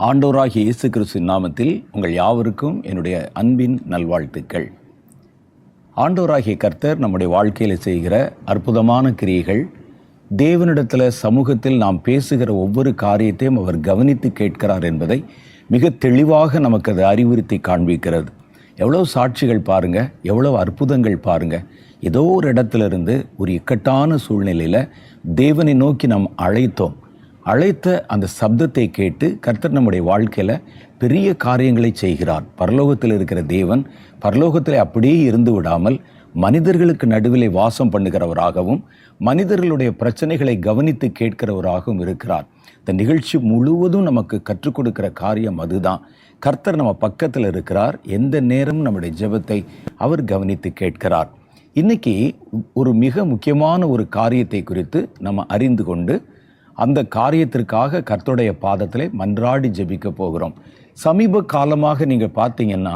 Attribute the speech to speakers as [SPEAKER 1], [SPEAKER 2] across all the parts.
[SPEAKER 1] ஆண்டவராகிய இயேசு கிறிஸ்துவின் நாமத்தில் உங்கள் யாவருக்கும் என்னுடைய அன்பின் நல்வாழ்த்துக்கள். ஆண்டவராகிய கர்த்தர் நம்முடைய வாழ்க்கையில் செய்கிற அற்புதமான கிரியைகள், தேவனிடத்தில் சமூகத்தில் நாம் பேசுகிற ஒவ்வொரு காரியத்தையும் அவர் கவனித்து கேட்கிறார் என்பதை மிக தெளிவாக நமக்கு அது அறிவுறுத்தி காண்பிக்கிறது. எவ்வளோ சாட்சிகள் பாருங்கள், எவ்வளோ அற்புதங்கள் பாருங்கள். ஏதோ ஒரு இடத்துலேருந்து ஒரு இக்கட்டான சூழ்நிலையில் தேவனை நோக்கி நாம் அழைத்த அந்த சப்தத்தை கேட்டு கர்த்தர் நம்முடைய வாழ்க்கையில் பெரிய காரியங்களை செய்கிறார். பரலோகத்தில் இருக்கிற தேவன் பரலோகத்தில் அப்படியே இருந்து விடாமல் மனிதர்களுக்கு நடுவிலே வாசம் பண்ணுகிறவராகவும் மனிதர்களுடைய பிரச்சனைகளை கவனித்து கேட்கிறவராகவும் இருக்கிறார். இந்த நிகழ்ச்சி முழுவதும் நமக்கு கற்றுக் கொடுக்கிற காரியம் அதுதான். கர்த்தர் நம்ம பக்கத்தில் இருக்கிறார். எந்த நேரமும் நம்முடைய ஜெபத்தை அவர் கவனித்து கேட்கிறார். இன்னைக்கு ஒரு மிக முக்கியமான ஒரு காரியத்தை குறித்து நம்ம அறிந்து கொண்டு அந்த காரியத்திற்காக கர்த்தருடைய பாதத்தில் மன்றாடி ஜெபிக்க போகிறோம். சமீப காலமாக நீங்கள் பார்த்தீங்கன்னா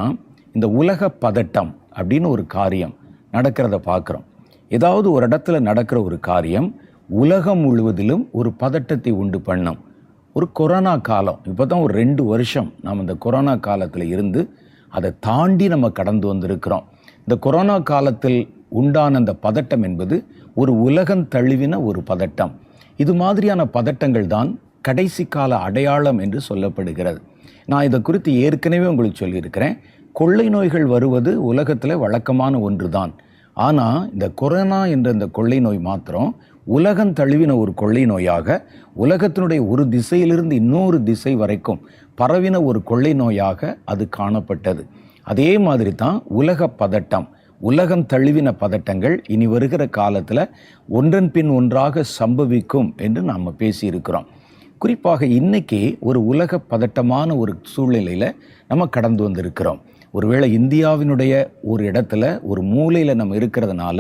[SPEAKER 1] இந்த உலக பதட்டம் அப்படின்னு ஒரு காரியம் நடக்கிறத பார்க்குறோம். ஏதாவது ஒரு இடத்துல நடக்கிற ஒரு காரியம் உலகம் முழுவதிலும் ஒரு பதட்டத்தை உண்டு பண்ணும். ஒரு கொரோனா காலம், இப்போ தான் ஒரு 2 வருஷம் நாம் இந்த கொரோனா காலத்தில் இருந்து அதை தாண்டி நம்ம கடந்து வந்திருக்கிறோம். இந்த கொரோனா காலத்தில் உண்டான அந்த பதட்டம் என்பது ஒரு உலகம் தழுவின ஒரு பதட்டம். இது மாதிரியான பதட்டங்கள் தான் கடைசி கால அடையாளம் என்று சொல்லப்படுகிறது. நான் இதை குறித்து ஏற்கனவே உங்களுக்கு சொல்லியிருக்கிறேன். கொள்ளை நோய்கள் வருவது உலகத்தில் வழக்கமான ஒன்று தான். ஆனால் இந்த கொரோனா என்ற இந்த கொள்ளை நோய் மாத்திரம் உலகம் தழுவின ஒரு கொள்ளை நோயாக, உலகத்தினுடைய ஒரு திசையிலிருந்து இன்னொரு திசை வரைக்கும் பரவின ஒரு கொள்ளை நோயாக அது காணப்பட்டது. அதே மாதிரி தான் உலக பதட்டம், உலகம் தழுவின பதட்டங்கள் இனி வருகிற காலத்தில் ஒன்றன் பின் ஒன்றாக சம்பவிக்கும் என்று நாம் பேசியிருக்கிறோம். குறிப்பாக இன்னைக்கு ஒரு உலக பதட்டமான ஒரு சூழ்நிலையில் நம்ம கடந்து வந்திருக்கிறோம். ஒருவேளை இந்தியாவினுடைய ஒரு இடத்துல ஒரு மூலையில் நம்ம இருக்கிறதுனால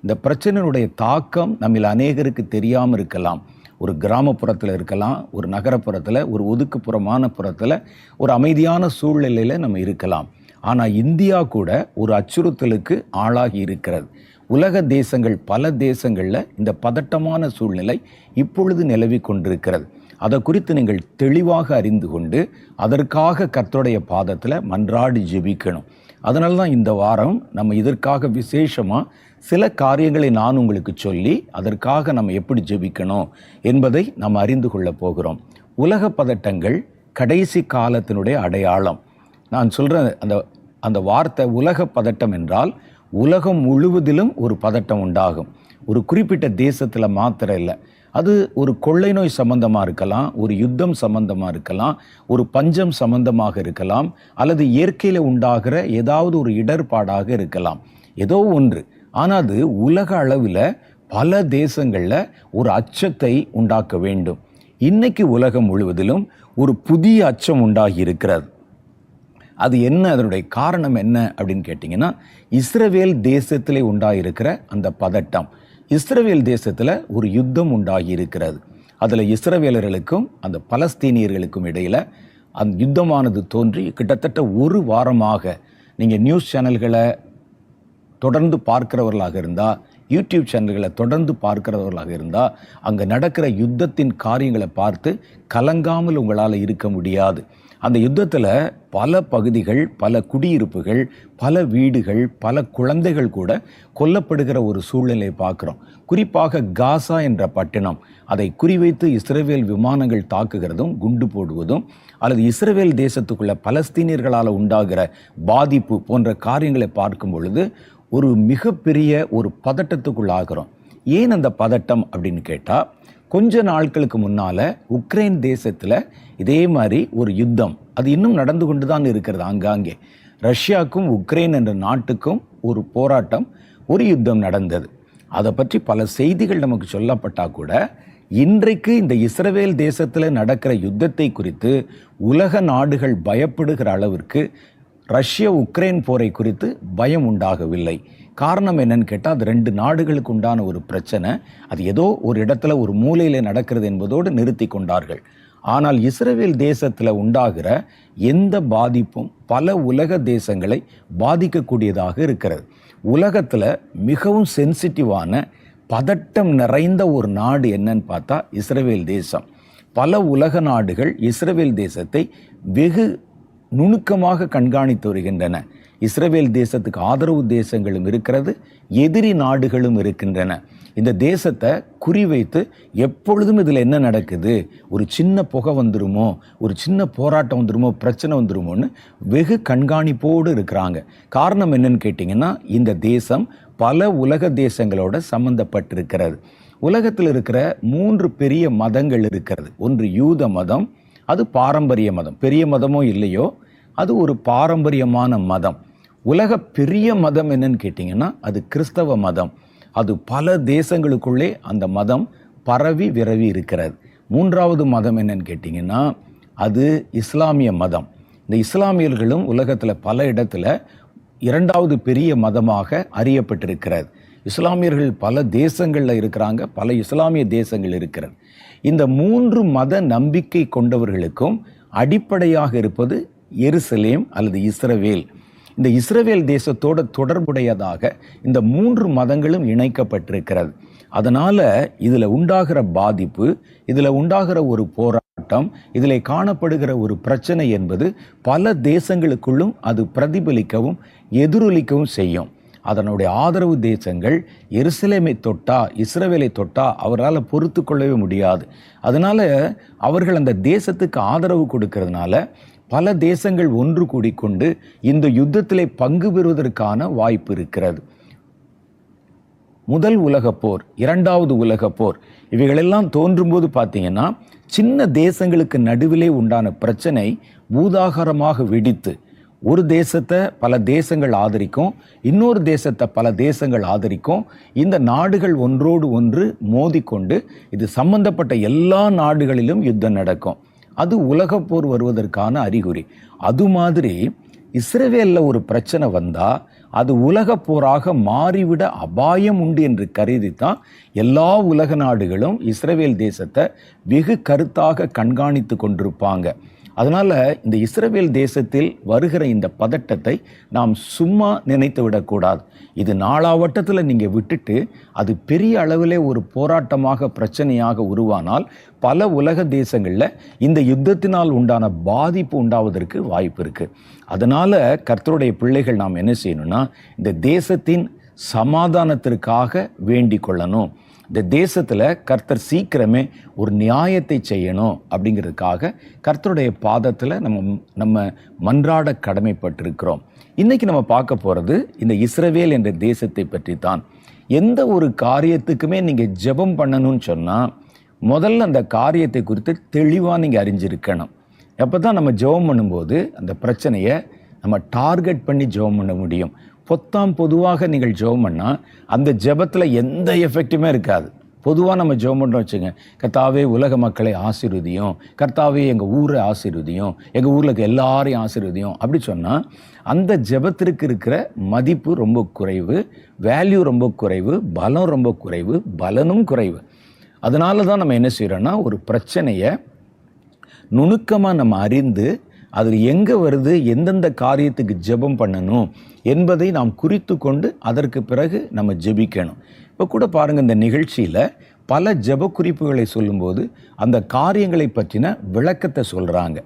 [SPEAKER 1] இந்த பிரச்சனையினுடைய தாக்கம் நம்மில் அநேகருக்கு தெரியாமல் இருக்கலாம். ஒரு கிராமப்புறத்தில் இருக்கலாம், ஒரு நகரப்புறத்தில், ஒரு ஒதுக்குப்புறமான புறத்தில், ஒரு அமைதியான சூழ்நிலையில் நம்ம இருக்கலாம். ஆனால் இந்தியா கூட ஒரு அச்சுறுத்தலுக்கு ஆளாகி இருக்கிறது. உலக தேசங்கள், பல தேசங்களில் இந்த பதட்டமான சூழ்நிலை இப்பொழுது நிலவி கொண்டிருக்கிறது. அதை குறித்து நீங்கள் தெளிவாக அறிந்து கொண்டு அதற்காக கர்த்தருடைய பாதத்தில் மன்றாடி ஜெபிக்கணும். அதனால தான் இந்த வாரம் நம்ம இதற்காக விசேஷமாக சில காரியங்களை நான் உங்களுக்கு சொல்லி அதற்காக நம்ம எப்படி ஜெபிக்கணும் என்பதை நாம் அறிந்து கொள்ள போகிறோம். உலக பதட்டங்கள் கடைசி காலத்தினுடைய அடையாளம். நான் சொல்கிற அந்த வார்த்தை உலக பதட்டம் என்றால் உலகம் முழுவதிலும் ஒரு பதட்டம் உண்டாகும். ஒரு குறிப்பிட்ட தேசத்தில் மாத்திரம் இல்லை. அது ஒரு கொள்ளை நோய் சம்பந்தமாக இருக்கலாம், ஒரு யுத்தம் சம்பந்தமாக இருக்கலாம், ஒரு பஞ்சம் சம்பந்தமாக இருக்கலாம், அல்லது இயற்கையில் உண்டாகிற ஏதாவது ஒரு இடர்பாடாக இருக்கலாம். ஏதோ ஒன்று. ஆனால் அது உலக அளவில் பல தேசங்களில் ஒரு அச்சத்தை உண்டாக்க வேண்டும். இன்னைக்கு உலகம் முழுவதிலும் ஒரு புதிய அச்சம் உண்டாகி இருக்கிறது. அது என்ன, அதனுடைய காரணம் என்ன அப்படின்னு கேட்டிங்கன்னா, இஸ்ரவேல் தேசத்திலே உண்டாகியிருக்கிற அந்த பதட்டம். இஸ்ரவேல் தேசத்தில் ஒரு யுத்தம் உண்டாகி இருக்கிறது. அதில் இஸ்ரவேலர்களுக்கும் அந்த பலஸ்தீனியர்களுக்கும் இடையில் அந்த யுத்தமானது தோன்றி கிட்டத்தட்ட ஒரு வாரமாக நீங்கள் நியூஸ் சேனல்களை தொடர்ந்து பார்க்கிறவர்களாக இருந்தால், யூடியூப் சேனல்களை தொடர்ந்து பார்க்கிறவர்களாக இருந்தால், அங்கே நடக்கிற யுத்தத்தின் காரியங்களை பார்த்து கலங்காமல் உங்களால் இருக்க முடியாது. அந்த யுத்தத்தில் பல பகுதிகள், பல குடியிருப்புகள், பல வீடுகள், பல குழந்தைகள் கூட கொல்லப்படுகிற ஒரு சூழ்நிலையை பார்க்குறோம். குறிப்பாக காசா என்ற பட்டணம், அதை குறிவைத்து இஸ்ரவேல் விமானங்கள் தாக்குகிறதும் குண்டு போடுவதும், அல்லது இஸ்ரவேல் தேசத்துக்குள்ள பலஸ்தீனியர்களால் உண்டாகிற பாதிப்பு போன்ற காரியங்களை பார்க்கும் பொழுது ஒரு மிகப்பெரிய ஒரு பதட்டத்துக்குள்ளாகிறோம். ஏன் அந்த பதட்டம் அப்படின்னு கேட்டால், கொஞ்ச நாட்களுக்கு முன்னால் உக்ரைன் தேசத்தில் இதே மாதிரி ஒரு யுத்தம் அது இன்னும் நடந்து கொண்டு தான் இருக்கிறது. ஆங்காங்கே ரஷ்யாவுக்கும் உக்ரைன் என்ற நாட்டுக்கும் ஒரு போராட்டம், ஒரு யுத்தம் நடந்தது. அதை பற்றி பல செய்திகள் நமக்கு சொல்லப்பட்டால் கூட இன்றைக்கு இந்த இஸ்ரவேல் தேசத்தில் நடக்கிற யுத்தத்தை குறித்து உலக நாடுகள் பயப்படுகிற அளவிற்கு ரஷ்ய உக்ரைன் போரை குறித்து பயம் உண்டாகவில்லை. காரணம் என்னன்னு கேட்டால், அது 2 நாடுகளுக்கு உண்டான ஒரு பிரச்சனை. அது ஏதோ ஒரு இடத்துல ஒரு மூலையில் நடக்கிறது என்பதோடு நிறுத்தி கொண்டார்கள். ஆனால் இஸ்ரவேல் தேசத்தில் உண்டாகிற எந்த பாதிப்பும் பல உலக தேசங்களை பாதிக்கக்கூடியதாக இருக்கிறது. உலகத்தில் மிகவும் சென்சிட்டிவான பதட்டம் நிறைந்த ஒரு நாடு என்னன்னு பார்த்தா இஸ்ரவேல் தேசம். பல உலக நாடுகள் இஸ்ரவேல் தேசத்தை வெகு நுணுக்கமாக கண்காணித்து வருகின்றன. இஸ்ரவேல் தேசத்துக்கு ஆதரவு தேசங்களும் இருக்கிறது, எதிரி நாடுகளும் இருக்கின்றன. இந்த தேசத்தை குறிவைத்து எப்பொழுதும் இதில் என்ன நடக்குது, ஒரு சின்ன புகை வந்துருமோ, ஒரு சின்ன போராட்டம் வந்துருமோ, பிரச்சனை வந்துருமோன்னு வெகு கண்காணிப்போடு இருக்கிறாங்க. காரணம் என்னன்னு கேட்டிங்கன்னா, இந்த தேசம் பல உலக தேசங்களோட சம்பந்தப்பட்டிருக்கிறது. உலகத்தில் இருக்கிற 3 பெரிய மதங்கள் இருக்கிறது. ஒன்று யூத மதம், அது பாரம்பரிய மதம். பெரிய மதமோ இல்லையோ, அது ஒரு பாரம்பரியமான மதம். உலக பெரிய மதம் என்னன்னு கேட்டிங்கன்னா, அது கிறிஸ்தவ மதம். அது பல தேசங்களுக்குள்ளே அந்த மதம் பரவி விரவி இருக்கிறது. 3வது மதம் என்னன்னு கேட்டிங்கன்னா, அது இஸ்லாமிய மதம். இந்த இஸ்லாமியர்களும் உலகத்தில் பல இடத்துல 2வது பெரிய மதமாக அறியப்பட்டிருக்கிறது. இஸ்லாமியர்கள் பல தேசங்களில் இருக்கிறாங்க, பல இஸ்லாமிய தேசங்கள் இருக்கிறது. இந்த 3 மத நம்பிக்கை கொண்டவர்களுக்கும் அடிப்படையாக இருப்பது எருசலேம் அல்லது இஸ்ரவேல். இந்த இஸ்ரவேல் தேசத்தோட தொடர்புடையதாக இந்த 3 மதங்களும் இணைக்கப்பட்டிருக்கிறது. அதனால இதில் உண்டாகிற பாதிப்பு, இதில் உண்டாகிற ஒரு போராட்டம், இதில் காணப்படுகிற ஒரு பிரச்சனை என்பது பல தேசங்களுக்குள்ளும் அது பிரதிபலிக்கவும் எதிரொலிக்கவும் செய்யும். அதனுடைய ஆதரவு தேசங்கள் எருசலேமை தொட்டா, இஸ்ரவேலை தொட்டா அவரால் பொறுத்து கொள்ளவே முடியாது. அதனால அவர்கள் அந்த தேசத்துக்கு ஆதரவு கொடுக்கறதுனால பல தேசங்கள் ஒன்று கூடிக்கொண்டு இந்த யுத்தத்திலே பங்கு பெறுவதற்கான வாய்ப்பு இருக்கிறது. முதல் உலகப் போர், 2வது உலகப் போர், இவைகளெல்லாம் தோன்றும்போது பார்த்தீங்கன்னா, சின்ன தேசங்களுக்கு நடுவிலே உண்டான பிரச்சனை பூதாகரமாக வெடித்து ஒரு தேசத்தை பல தேசங்கள் ஆதரிக்கும், இன்னொரு தேசத்தை பல தேசங்கள் ஆதரிக்கும். இந்த நாடுகள் ஒன்றோடு ஒன்று மோதிக்கொண்டு இது சம்பந்தப்பட்ட எல்லா நாடுகளிலும் யுத்தம் நடக்கும். அது உலகப் போர் வருவதற்கான அறிகுறி. அது மாதிரி இஸ்ரவேலில் ஒரு பிரச்சனை வந்தால் அது உலகப் போராக மாறிவிட அபாயம் உண்டு என்று கருதித்தான் எல்லா உலக நாடுகளும் இஸ்ரவேல் தேசத்தை வெகு கருத்தாக கண்காணித்து கொண்டிருப்பாங்க. அதனால் இந்த இஸ்ரவேல் தேசத்தில் வருகிற இந்த பதட்டத்தை நாம் சும்மா நினைத்து விடக்கூடாது. இது நாளாவட்டத்தில் நீங்கள் விட்டுட்டு அது பெரிய அளவிலே ஒரு போராட்டமாக பிரச்சனையாக உருவானால் பல உலக தேசங்களில் இந்த யுத்தத்தினால் உண்டான பாதிப்பு உண்டாவதற்கு வாய்ப்பு இருக்குது. அதனால் கர்த்தருடைய பிள்ளைகள் நாம் என்ன செய்யணும்னா, இந்த தேசத்தின் சமாதானத்திற்காக வேண்டிக் கொள்ளணும். இந்த தேசத்தில் கர்த்தர் சீக்கிரமே ஒரு நியாயத்தை செய்யணும் அப்படிங்கிறதுக்காக கர்த்தருடைய பாதத்தில் நம்ம மன்றாட கடமைப்பட்டிருக்கிறோம். இன்றைக்கி நம்ம பார்க்க போகிறது இந்த இஸ்ரவேல் என்ற தேசத்தை பற்றி தான். எந்த ஒரு காரியத்துக்குமே நீங்கள் ஜெபம் பண்ணணும்னு சொன்னால் முதல்ல அந்த காரியத்தை குறித்து தெளிவாக நீங்கள் அறிஞ்சிருக்கணும். அப்போ தான் நம்ம ஜெபம் பண்ணும்போது அந்த பிரச்சனையை நம்ம டார்கெட் பண்ணி ஜெபம் பண்ண முடியும். பொதுவாக நீங்கள் ஜெபம் பண்ணால் அந்த ஜெபத்தில் எந்த எஃபெக்ட்டுமே இருக்காது. பொதுவாக நம்ம ஜெபம் பண்ணுறோம் வச்சுங்க, கர்த்தாவே உலக மக்களை ஆசீர்வதியும், கர்த்தாவே எங்கள் ஊரை ஆசீர்வதியும், எங்கள் ஊரில் இருக்க எல்லாரையும் ஆசீர்வதியும் அப்படி சொன்னால் அந்த ஜெபத்திற்கு இருக்கிற மதிப்பு ரொம்ப குறைவு, வேல்யூ ரொம்ப குறைவு, பலம் ரொம்ப குறைவு, பலனும் குறைவு. அதனால தான் நம்ம என்ன செய்கிறோன்னா, ஒரு பிரச்சனையை நுணுக்கமாக நம்ம அறிந்து அதில் எங்கே வருது, எந்தெந்த காரியத்துக்கு ஜெபம் பண்ணணும் என்பதை நாம் குறித்து கொண்டு அதற்கு பிறகு நம்ம ஜெபிக்கணும். இப்போ கூட பாருங்கள், இந்த நிகழ்ச்சியில் பல ஜெப குறிப்புகளை சொல்லும்போது அந்த காரியங்களை பற்றின விளக்கத்தை சொல்கிறாங்க.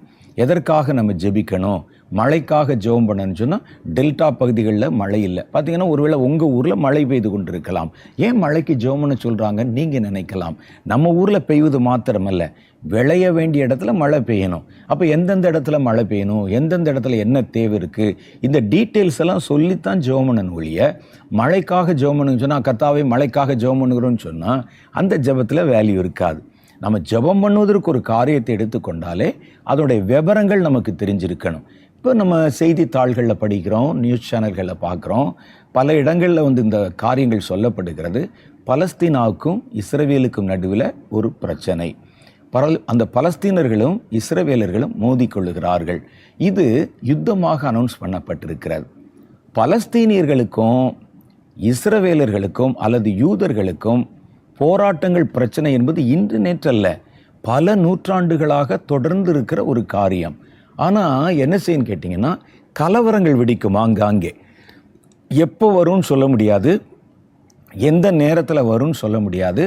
[SPEAKER 1] எதற்காக நம்ம ஜெபிக்கணும், மழைக்காக ஜெபம் பண்ணணும்னு சொன்னால் டெல்டா பகுதிகளில் மழை இல்லை. பார்த்தீங்கன்னா ஒருவேளை உங்கள் ஊரில் மழை பெய்து கொண்டு இருக்கலாம். ஏன் மழைக்கு ஜெபம் பண்ண சொல்கிறாங்கன்னு நீங்கள் நினைக்கலாம். நம்ம ஊரில் பெய்வது மாத்திரமல்ல, விளைய வேண்டிய இடத்துல மழை பெய்யணும். அப்போ எந்தெந்த இடத்துல மழை பெய்யணும், எந்தெந்த இடத்துல என்ன தேவை இருக்குது, இந்த டீட்டெயில்ஸ் எல்லாம் சொல்லித்தான் ஜெபம் பண்ணணும் ஒழிய மழைக்காக ஜெபம் பண்ணுன்னு சொன்னால், கர்த்தாவே மழைக்காக ஜெபம் பண்ணுகிறோன்னு சொன்னால் அந்த ஜெபத்தில் வேல்யூ இருக்காது. நம்ம ஜெபம் பண்ணுவதற்கு ஒரு காரியத்தை எடுத்துக்கொண்டாலே அதோடைய விவரங்கள் நமக்கு தெரிஞ்சிருக்கணும். இப்போ நம்ம செய்தித்தாள்களில் படிக்கிறோம், நியூஸ் சேனல்களில் பார்க்குறோம், பல இடங்களில் இந்த காரியங்கள் சொல்லப்படுகிறது. பலஸ்தீனாவுக்கும் இஸ்ரவேலுக்கும் நடுவில் ஒரு பிரச்சனை. அந்த பலஸ்தீனர்களும் இஸ்ரவேலர்களும் மோதிக்கொள்ளுகிறார்கள். இது யுத்தமாக அனௌன்ஸ் பண்ணப்பட்டிருக்கிறது. பலஸ்தீனியர்களுக்கும் இஸ்ரவேலர்களுக்கும் அல்லது யூதர்களுக்கும் போராட்டங்கள், பிரச்சனை என்பது இன்று நேற்றல்ல, பல நூற்றாண்டுகளாக தொடர்ந்து இருக்கிற ஒரு காரியம். ஆனால் என்ன செய்யன்னு கேட்டிங்கன்னா, கலவரங்கள் வெடிக்கும் ஆங்காங்கே. எப்போ வரும்னு சொல்ல முடியாது, எந்த நேரத்தில் வரும்னு சொல்ல முடியாது.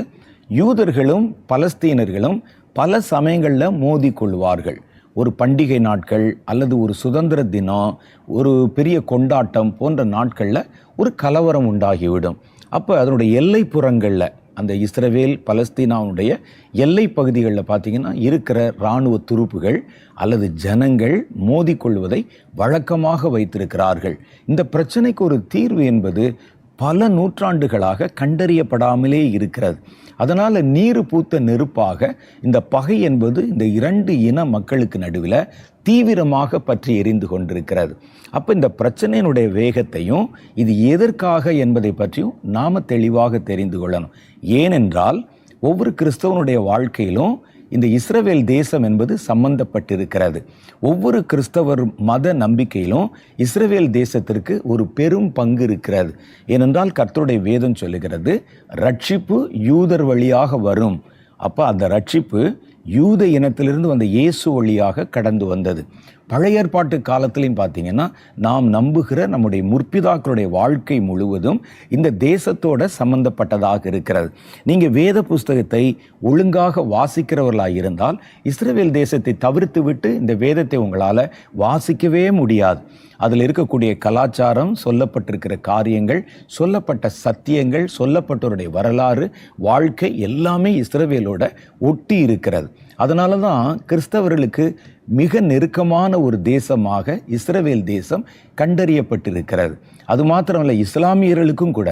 [SPEAKER 1] யூதர்களும் பலஸ்தீனர்களும் பல சமயங்களில் மோதி கொள்வார்கள். ஒரு பண்டிகை நாட்கள் அல்லது ஒரு சுதந்திர தினம், ஒரு பெரிய கொண்டாட்டம் போன்ற நாட்களில் ஒரு கலவரம் உண்டாகிவிடும். அப்போ அதனுடைய எல்லைப்புறங்களில், அந்த இஸ்ரவேல் பலஸ்தீனாவுடைய எல்லை பகுதிகளில் பார்த்திங்கன்னா இருக்கிற இராணுவ துருப்புகள் அல்லது ஜனங்கள் மோதிக்கொள்வதை வழக்கமாக வைத்திருக்கிறார்கள். இந்த பிரச்சனைக்கு ஒரு தீர்வு என்பது பல நூற்றாண்டுகளாக கண்டறியப்படாமலே இருக்கிறது. அதனால் நீர் பூத்த நெருப்பாக இந்த பகை என்பது இந்த இரண்டு இன மக்களுக்கு நடுவில் தீவிரமாக பற்றி எரிந்து கொண்டிருக்கிறது. அப்போ இந்த பிரச்சனையினுடைய வேகத்தையும் இது எதற்காக என்பதை பற்றியும் நாம் தெளிவாக தெரிந்து கொள்ளணும். ஏனென்றால் ஒவ்வொரு கிறிஸ்தவனுடைய வாழ்க்கையிலும் இந்த இஸ்ரவேல் தேசம் என்பது சம்பந்தப்பட்டிருக்கிறது. ஒவ்வொரு கிறிஸ்தவர் மத நம்பிக்கையிலும் இஸ்ரவேல் தேசத்திற்கு ஒரு பெரும் பங்கு இருக்கிறது. ஏனென்றால் கர்த்தருடைய வேதம் சொல்லுகிறது, ரட்சிப்பு யூதர் வழியாக வரும். அப்போ அந்த ரட்சிப்பு யூத இனத்திலிருந்து வந்த இயேசு வழியாக கடந்து வந்தது. பழைய ஏற்பாட்டு காலத்திலையும் பார்த்தீங்கன்னா நாம் நம்புகிற நம்முடைய முற்பிதாக்களுடைய வாழ்க்கை முழுவதும் இந்த தேசத்தோட சம்பந்தப்பட்டதாக இருக்கிறது. நீங்கள் வேத புஸ்தகத்தை ஒழுங்காக வாசிக்கிறவர்களாக இருந்தால் இஸ்ரவேல் தேசத்தை தவிர்த்து விட்டு இந்த வேதத்தை உங்களால் வாசிக்கவே முடியாது. அதில் இருக்கக்கூடிய கலாச்சாரம், சொல்லப்பட்டிருக்கிற காரியங்கள், சொல்லப்பட்ட சத்தியங்கள், சொல்லப்பட்டவருடைய வரலாறு, வாழ்க்கை எல்லாமே இஸ்ரவேலோட ஒட்டி இருக்கிறது. அதனால தான் கிறிஸ்தவர்களுக்கு மிக நெருக்கமான ஒரு தேசமாக இஸ்ரவேல் தேசம் கண்டறியப்பட்டிருக்கிறது. அது மாத்திரமல்ல, இஸ்லாமியர்களுக்கும் கூட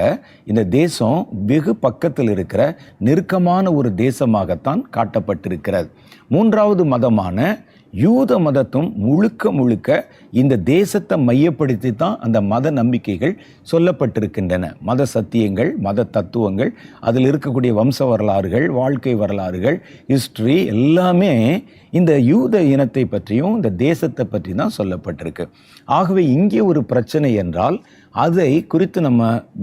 [SPEAKER 1] இந்த தேசம் வெகு பக்கத்தில் இருக்கிற நெருக்கமான ஒரு தேசமாகத்தான் காட்டப்பட்டிருக்கிறது. மூன்றாவது மதமான யூத மதத்தும் முழுக்க இந்த தேசத்தை மையப்படுத்தி தான் அந்த மத நம்பிக்கைகள் சொல்லப்பட்டிருக்கின்றன. மத சத்தியங்கள், மத தத்துவங்கள், அதில் இருக்கக்கூடிய வம்ச வரலாறுகள், வாழ்க்கை வரலாறுகள், ஹிஸ்ட்ரி எல்லாமே இந்த யூத இனத்தை பற்றியும் இந்த தேசத்தை பற்றி தான் சொல்லப்பட்டிருக்கு. ஆகவே இங்கே ஒரு பிரச்சனை என்றால் அதை குறித்து நம்ம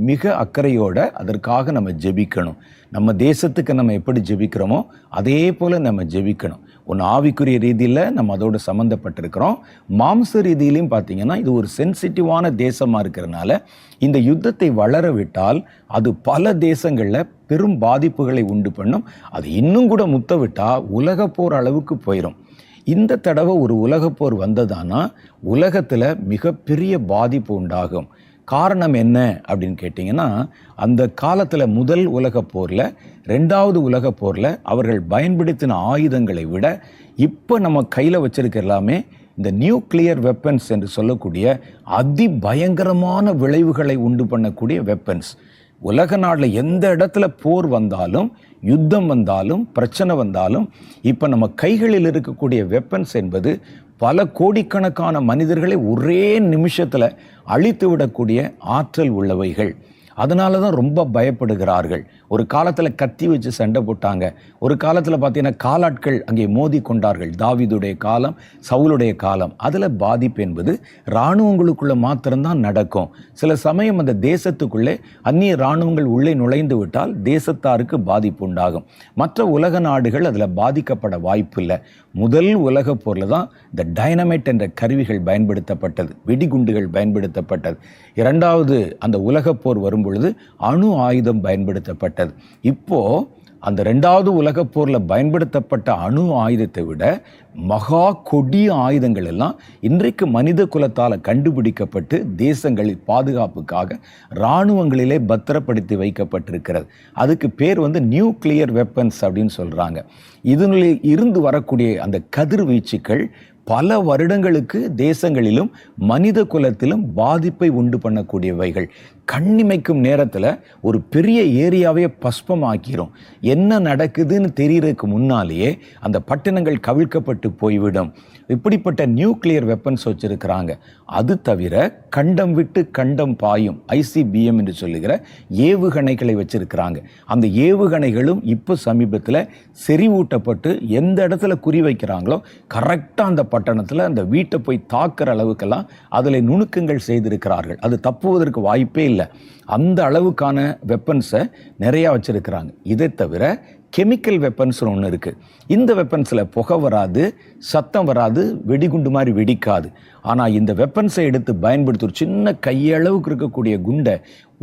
[SPEAKER 1] மிக அக்கறையோடு அதற்காக நம்ம ஜெபிக்கணும். நம்ம தேசத்துக்கு நம்ம எப்படி ஜெபிக்கிறோமோ அதே போல் நம்ம ஜெபிக்கணும். ஒன்று ஆவிக்குரிய ரீதியில் நம்ம அதோடு சம்மந்தப்பட்டிருக்கிறோம். மாம்ச ரீதியிலையும் பார்த்திங்கன்னா இது ஒரு சென்சிட்டிவான தேசமாக இருக்கிறதுனால இந்த யுத்தத்தை வளர விட்டால் அது பல தேசங்களில் பெரும் பாதிப்புகளை உண்டு பண்ணும். அது இன்னும் கூட முத்த விட்டால் உலகப்போர் அளவுக்கு போயிடும். இந்த தடவை ஒரு உலகப்போர் வந்ததானா உலகத்தில் மிகப்பெரிய பாதிப்பு உண்டாகும். காரணம் என்ன அப்படின்னு கேட்டிங்கன்னா, அந்த காலத்தில் முதல் உலகப் போரில், ரெண்டாவது உலகப் போரில் அவர்கள் பயன்படுத்தின ஆயுதங்களை விட இப்போ நம்ம கையில் வச்சிருக்க எல்லாமே இந்த நியூக்ளியர் வெப்பன்ஸ் என்று சொல்லக்கூடிய அதிபயங்கரமான விளைவுகளை உண்டு பண்ணக்கூடிய வெப்பன்ஸ். உலக நாட்டில் எந்த இடத்துல போர் வந்தாலும், யுத்தம் வந்தாலும், பிரச்சனை வந்தாலும் இப்போ நம்ம கைகளில் இருக்கக்கூடிய வெப்பன்ஸ் என்பது பல கோடிக்கணக்கான மனிதர்களை ஒரே நிமிஷத்தில் அழித்து விடக்கூடிய ஆற்றல் உள்ளவைகள். அதனால தான் ரொம்ப பயப்படுகிறார்கள். ஒரு காலத்தில் கத்தி வச்சு சண்டை போட்டாங்க. ஒரு காலத்தில் பார்த்தீங்கன்னா காலாட்கள் அங்கே மோதி கொண்டார்கள். தாவீதுடைய காலம், சவுலுடைய காலம். அதில் பாதிப்பு என்பது இராணுவங்களுக்குள்ளே மாத்திரம்தான் நடக்கும். சில சமயம் அந்த தேசத்துக்குள்ளே அந்நிய இராணுவங்கள் உள்ளே நுழைந்து விட்டால் தேசத்தாருக்கு பாதிப்பு உண்டாகும். மற்ற உலக நாடுகள் அதில் பாதிக்கப்பட வாய்ப்பு இல்லை. முதல் உலக போரில் தான் இந்த டைனமைட் என்ற கருவிகள் பயன்படுத்தப்பட்டது, வெடிகுண்டுகள் பயன்படுத்தப்பட்டது. இரண்டாவது அந்த உலகப் போர் வரும் பொழுது அணு ஆயுதம் பயன்படுத்தப்பட்டது. இப்போ அந்த ரெண்டாவது உலகப் போரில் பயன்படுத்தப்பட்ட அணு ஆயுதத்தை விட மகா கொடிய ஆயுதங்கள் எல்லாம் இன்றைக்கு மனித குலத்தால் கண்டுபிடிக்கப்பட்டு தேசங்களில் பாதுகாப்புக்காக இராணுவங்களிலே பத்திரப்படுத்தி வைக்கப்பட்டிருக்கிறது. அதுக்கு பேர் நியூக்ளியர் வெப்பன்ஸ் அப்படின்னு சொல்கிறாங்க. இதனுடைய இருந்து வரக்கூடிய அந்த கதிர்வீச்சுக்கள் பல வருடங்களுக்கு தேசங்களிலும் மனித குலத்திலும் பாதிப்பை உண்டு பண்ணக்கூடியவைகள். கண்ணிமைக்கும் நேரத்தில் ஒரு பெரிய ஏரியாவே பஸ்பமாக்கிறோம். என்ன நடக்குதுன்னு தெரியறதுக்கு முன்னாலேயே அந்த பட்டணங்கள் கவிழ்க்கப்பட்டு போய்விடும். இப்படிப்பட்ட நியூக்ளியர் வெப்பன்ஸ் வச்சிருக்கிறாங்க. அது தவிர கண்டம் விட்டு கண்டம் பாயும் ICBM என்று சொல்லுகிற ஏவுகணைகளை வச்சிருக்கிறாங்க. அந்த ஏவுகணைகளும் இப்போ சமீபத்தில் செறிவூட்டப்பட்டு எந்த இடத்துல குறி வைக்கிறாங்களோ கரெக்டாக அந்த பட்டணத்தில் அந்த வீட்டை போய் தாக்குற அளவுக்கெல்லாம் அதில் நுணுக்கங்கள் செய்திருக்கிறார்கள். அது தப்புவதற்கு வாய்ப்பே இல்லை. அந்த அளவுக்கான வெப்பன்ஸை நிறையா வச்சிருக்கிறாங்க. இதை தவிர கெமிக்கல் வெப்பன்ஸ் ஒன்று இருக்குது. இந்த வெப்பன்ஸில் புகை வராது, சத்தம் வராது, வெடிகுண்டு மாதிரி வெடிக்காது. ஆனால் இந்த வெப்பன்ஸை எடுத்து பயன்படுத்தி ஒரு சின்ன கையளவுக்கு இருக்கக்கூடிய குண்டை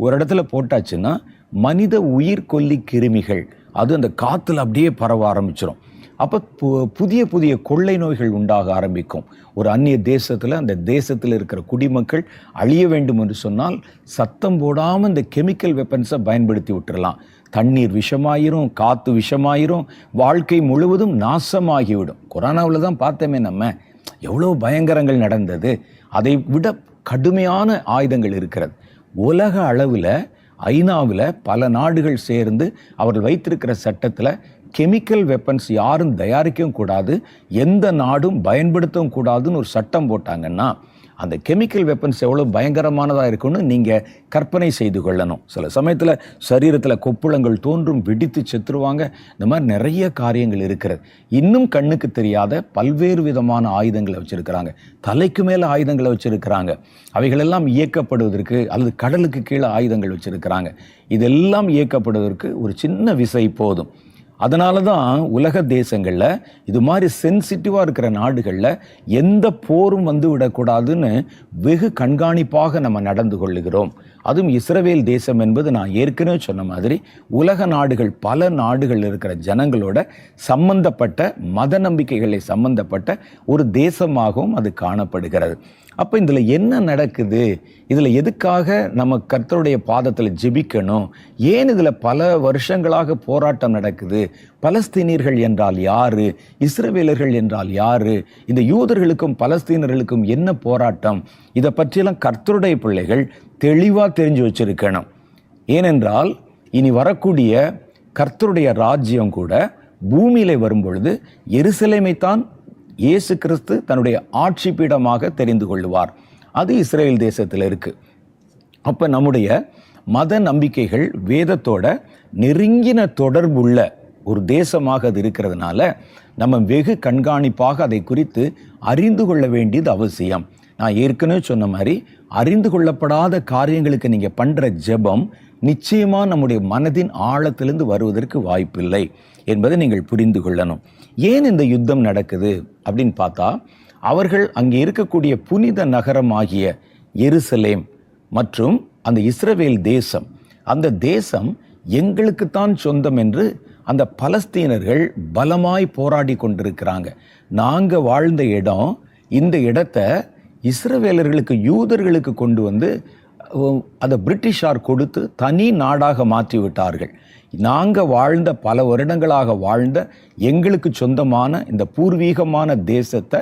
[SPEAKER 1] ஒரு இடத்துல போட்டாச்சுன்னா மனித உயிர் கொல்லி கிருமிகள் அது அந்த காற்றுல அப்படியே பரவ ஆரம்பிச்சிடும். அப்போ புதிய புதிய கொள்ளை நோய்கள் உண்டாக ஆரம்பிக்கும். ஒரு அந்நிய தேசத்தில் அந்த தேசத்தில் இருக்கிற குடிமக்கள் அழிய வேண்டும் என்று சொன்னால் சத்தம் போடாமல் இந்த கெமிக்கல் வெப்பன்ஸை பயன்படுத்தி விட்டுறலாம். தண்ணீர் விஷமாயிரும், காற்று விஷமாயிரும், வாழ்க்கை முழுவதும் நாசமாகிவிடும். கொரோனாவில் தான் பார்த்தோமே நம்ம எவ்வளோ பயங்கரங்கள் நடந்தது. அதை விட கடுமையான ஆயுதங்கள் இருக்கிறது. உலக அளவில் ஐநாவில் பல நாடுகள் சேர்ந்து அவர்கள் வைத்திருக்கிற சட்டத்தில் கெமிக்கல் வெப்பன்ஸ் யாரும் தயாரிக்கவும் கூடாது, எந்த நாடும் பயன்படுத்தவும் கூடாதுன்னு ஒரு சட்டம் போட்டாங்கன்னா அந்த கெமிக்கல் வெப்பன்ஸ் எவ்வளோ பயங்கரமானதாக இருக்குன்னு நீங்கள் கற்பனை செய்து கொள்ளணும். சில சமயத்தில் சரீரத்தில் கொப்புளங்கள் தோன்றும், வெடித்து செத்துருவாங்க. இந்த மாதிரி நிறைய காரியங்கள் இருக்கிறது. இன்னும் கண்ணுக்கு தெரியாத பல்வேறு விதமான ஆயுதங்களை வச்சுருக்கிறாங்க. தலைக்கு மேலே ஆயுதங்களை வச்சுருக்கிறாங்க. அவைகளெல்லாம் இயக்கப்படுவதற்கு அல்லது கடலுக்கு கீழே ஆயுதங்கள் வச்சுருக்கிறாங்க. இதெல்லாம் இயக்கப்படுவதற்கு ஒரு சின்ன விசை போதும். அதனால தான் உலக தேசங்களில் இது மாதிரி சென்சிட்டிவாக இருக்கிற நாடுகளில் எந்த போரும் வந்து விடக்கூடாதுன்னு வெகு கண்காணிப்பாக நம்ம நடந்து கொள்ளுகிறோம். அதுவும் இஸ்ரவேல் தேசம் என்பது நான் ஏற்கனவே சொன்ன மாதிரி உலக நாடுகள், பல நாடுகள் இருக்கிற ஜனங்களோட சம்பந்தப்பட்ட மத நம்பிக்கைகளை சம்பந்தப்பட்ட ஒரு தேசமாகவும் அது காணப்படுகிறது. அப்போ இதில் என்ன நடக்குது? இதில் எதுக்காக நம்ம கர்த்தருடைய பாதத்தில் ஜெபிக்கணும்? ஏன் இதில் பல வருஷங்களாக போராட்டம் நடக்குது? பலஸ்தீனியர்கள் என்றால் யாரு? இஸ்ரவேலர்கள் என்றால் யாரு? இந்த யூதர்களுக்கும் பலஸ்தீனர்களுக்கும் என்ன போராட்டம்? இதை பற்றியெல்லாம் கர்த்தருடைய பிள்ளைகள் தெளிவாக தெரிஞ்சு வச்சிருக்கணும். ஏனென்றால் இனி வரக்கூடிய கர்த்தருடைய ராஜ்யம் கூட பூமியிலே வரும்பொழுது எருசலேமைத்தான் இயேசு கிறிஸ்து தன்னுடைய ஆட்சி பீடமாக தெரிந்து கொள்ளுவார். அது இஸ்ரேல் தேசத்தில் இருக்கு. அப்போ நம்முடைய மத நம்பிக்கைகள் வேதத்தோட நெருங்கின தொடர்புள்ள ஒரு தேசமாக அது இருக்கிறதுனால நம்ம வெகு கண்காணிப்பாக அதை குறித்து அறிந்து கொள்ள வேண்டியது அவசியம். நான் ஏற்கனவே சொன்ன மாதிரி அறிந்து கொள்ளப்படாத காரியங்களுக்கு நீங்கள் பண்ணுற ஜெபம் நிச்சயமாக நம்முடைய மனதின் ஆழத்திலிருந்து வருவதற்கு வாய்ப்பில்லை என்பதை நீங்கள் புரிந்து கொள்ளணும். ஏன் இந்த யுத்தம் நடக்குது அப்படின்னு பார்த்தா, அவர்கள் அங்கே இருக்கக்கூடிய புனித நகரமாகிய எருசலேம் மற்றும் அந்த இஸ்ரவேல் தேசம், அந்த தேசம் எங்களுக்குத்தான் சொந்தம் என்று அந்த பலஸ்தீனர்கள் பலமாய் போராடி கொண்டிருக்கிறாங்க. நாங்கள் வாழ்ந்த இடம், இந்த இடத்தை இஸ்ரவேலர்களுக்கு, யூதர்களுக்கு கொண்டு வந்து அதை பிரிட்டிஷார் கொடுத்து தனி நாடாக மாற்றி விட்டார்கள். நாங்கள் வாழ்ந்த, பல வருடங்களாக வாழ்ந்த, எங்களுக்கு சொந்தமான இந்த பூர்வீகமான தேசத்தை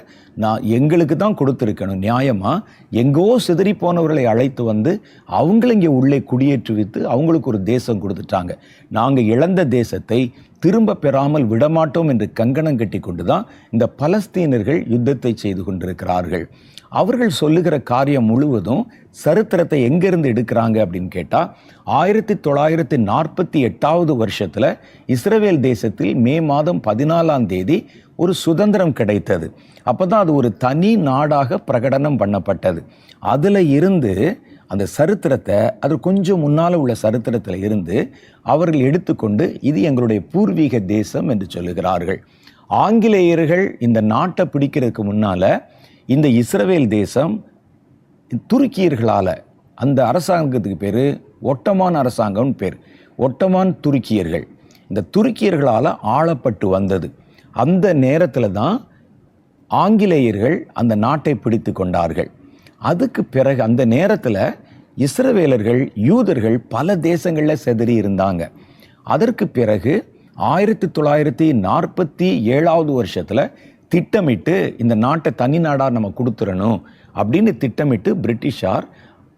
[SPEAKER 1] எங்களுக்கு தான் கொடுத்துருக்கணும். நியாயமாக எங்கோ சிதறி போனவர்களை அழைத்து வந்து அவங்கள இங்கே உள்ளே குடியேற்றுவித்து அவங்களுக்கு ஒரு தேசம் கொடுத்துட்டாங்க. நாங்கள் இழந்த தேசத்தை திரும்ப பெறாமல் விடமாட்டோம் என்று கங்கணம் கட்டி கொண்டு தான் இந்த பலஸ்தீனர்கள் யுத்தத்தை செய்து கொண்டிருக்கிறார்கள். அவர்கள் சொல்லுகிற காரியம் முழுவதும் சரித்திரத்தை எங்கிருந்து எடுக்கிறாங்க அப்படின்னு கேட்டால், 1948 வருஷத்தில் இஸ்ரவேல் தேசத்தில் மே மாதம் 14 ஒரு சுதந்திரம் கிடைத்தது. அப்போ தான் அது ஒரு தனி நாடாக பிரகடனம் பண்ணப்பட்டது. அதில் இருந்து அந்த சரித்திரத்தை, அது கொஞ்சம் முன்னால் உள்ள சரித்திரத்தில் இருந்து அவர்கள் எடுத்துக்கொண்டு இது எங்களுடைய பூர்வீக தேசம் என்று சொல்லுகிறார்கள். ஆங்கிலேயர்கள் இந்த நாட்டை பிடிக்கிறதுக்கு முன்னால் இந்த இஸ்ரவேல் தேசம் துருக்கியர்களால், அந்த அரசாங்கத்துக்கு பேர் ஒட்டமான் அரசாங்கம்னு பேர், ஒட்டமான் துருக்கியர்கள், இந்த துருக்கியர்களால் ஆளப்பட்டு வந்தது. அந்த நேரத்தில் தான் ஆங்கிலேயர்கள் அந்த நாட்டை பிடித்து கொண்டார்கள். அதுக்கு பிறகு அந்த நேரத்தில் இஸ்ரவேலர்கள், யூதர்கள் பல தேசங்களில் சிதறி இருந்தாங்க. அதற்கு பிறகு 1947 வருஷத்தில் திட்டமிட்டு இந்த நாட்டை தனி நாடாக நம்ம கொடுத்துடணும் அப்படின்னு திட்டமிட்டு பிரிட்டிஷார்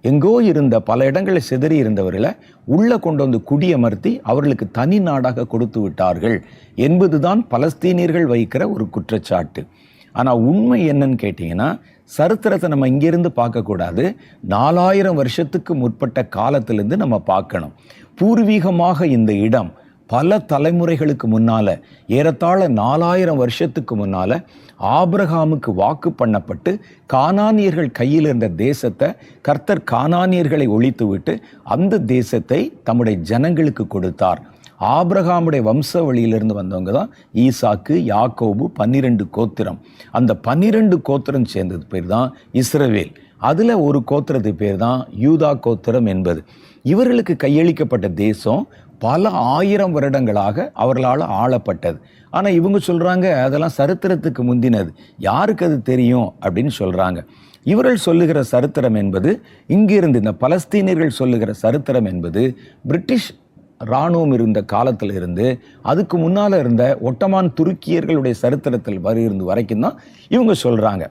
[SPEAKER 1] எங்கோ இருந்த, பல இடங்களில் சிதறி இருந்தவர்களை உள்ளே கொண்டு வந்து குடியமர்த்தி அவர்களுக்கு தனி நாடாக கொடுத்து விட்டார்கள் என்பதுதான் பலஸ்தீனியர்கள் வைக்கிற ஒரு குற்றச்சாட்டு. ஆனால் உண்மை என்னன்னு கேட்டிங்கன்னா, சரித்திரத்தை நம்ம இங்கிருந்து பார்க்கக்கூடாது, 4000 வருஷத்துக்கு முற்பட்ட காலத்திலிருந்து நம்ம பார்க்கணும். பூர்வீகமாக இந்த இடம் பல தலைமுறைகளுக்கு முன்னால், ஏறத்தாழ 4000 வருஷத்துக்கு முன்னால் ஆபிரகாமுக்கு வாக்கு பண்ணப்பட்டு கானானியர்கள் கையில் இருந்த தேசத்தை கர்த்தர் கானானியர்களை ஒழித்து விட்டு அந்த தேசத்தை தம்முடைய ஜனங்களுக்கு கொடுத்தார். ஆபிரகாமுடைய வம்ச வழியிலிருந்து வந்தவங்க தான் ஈசாக்கு, யாக்கோபு, 12 கோத்திரம். அந்த 12 கோத்திரம் சேர்ந்தது பேர் தான் இஸ்ரவேல். அதில் ஒரு கோத்திரத்து பேர் தான் யூதா கோத்திரம் என்பது. இவர்களுக்கு கையளிக்கப்பட்ட தேசம் பல 1000 வருடங்களாக அவர்களால் ஆளப்பட்டது. ஆனால் இவங்க சொல்கிறாங்க அதெல்லாம் சரித்திரத்துக்கு முந்தினது, யாருக்கு அது தெரியும் அப்படின்னு சொல்கிறாங்க. இவர்கள் சொல்லுகிற சரித்திரம் என்பது, இங்கிருந்து இந்த பலஸ்தீனியர்கள் சொல்லுகிற சரித்திரம் என்பது பிரிட்டிஷ் இராணுவம் இருந்த காலத்தில் இருந்து அதுக்கு முன்னால் இருந்த ஒட்டமான் துருக்கியர்களுடைய சரித்திரத்தில் இருந்து வரைக்கும் தான் இவங்க சொல்கிறாங்க.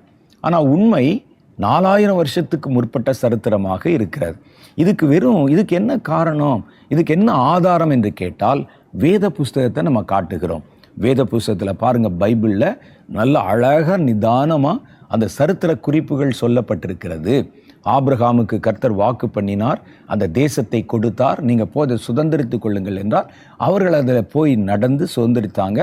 [SPEAKER 1] ஆனால் உண்மை 4000 வருஷத்துக்கு முற்பட்ட சரித்திரமாக இருக்கிறது. இதுக்கு என்ன காரணம், இதுக்கு என்ன ஆதாரம் என்று கேட்டால் வேத புஸ்தகத்தை நம்ம காட்டுகிறோம். வேத புஸ்தகத்தில் பாருங்கள், பைபிளில் நல்ல அழகாக நிதானமாக அந்த சரித்திர குறிப்புகள் சொல்லப்பட்டிருக்கிறது. ஆபிரகாமுக்கு கர்த்தர் வாக்கு பண்ணினார், அந்த தேசத்தை கொடுத்தார், நீங்கள் போதை சுதந்திரித்துக் கொள்ளுங்கள் என்றார். அவர்கள் அதில் போய் நடந்து சுதந்திரித்தாங்க.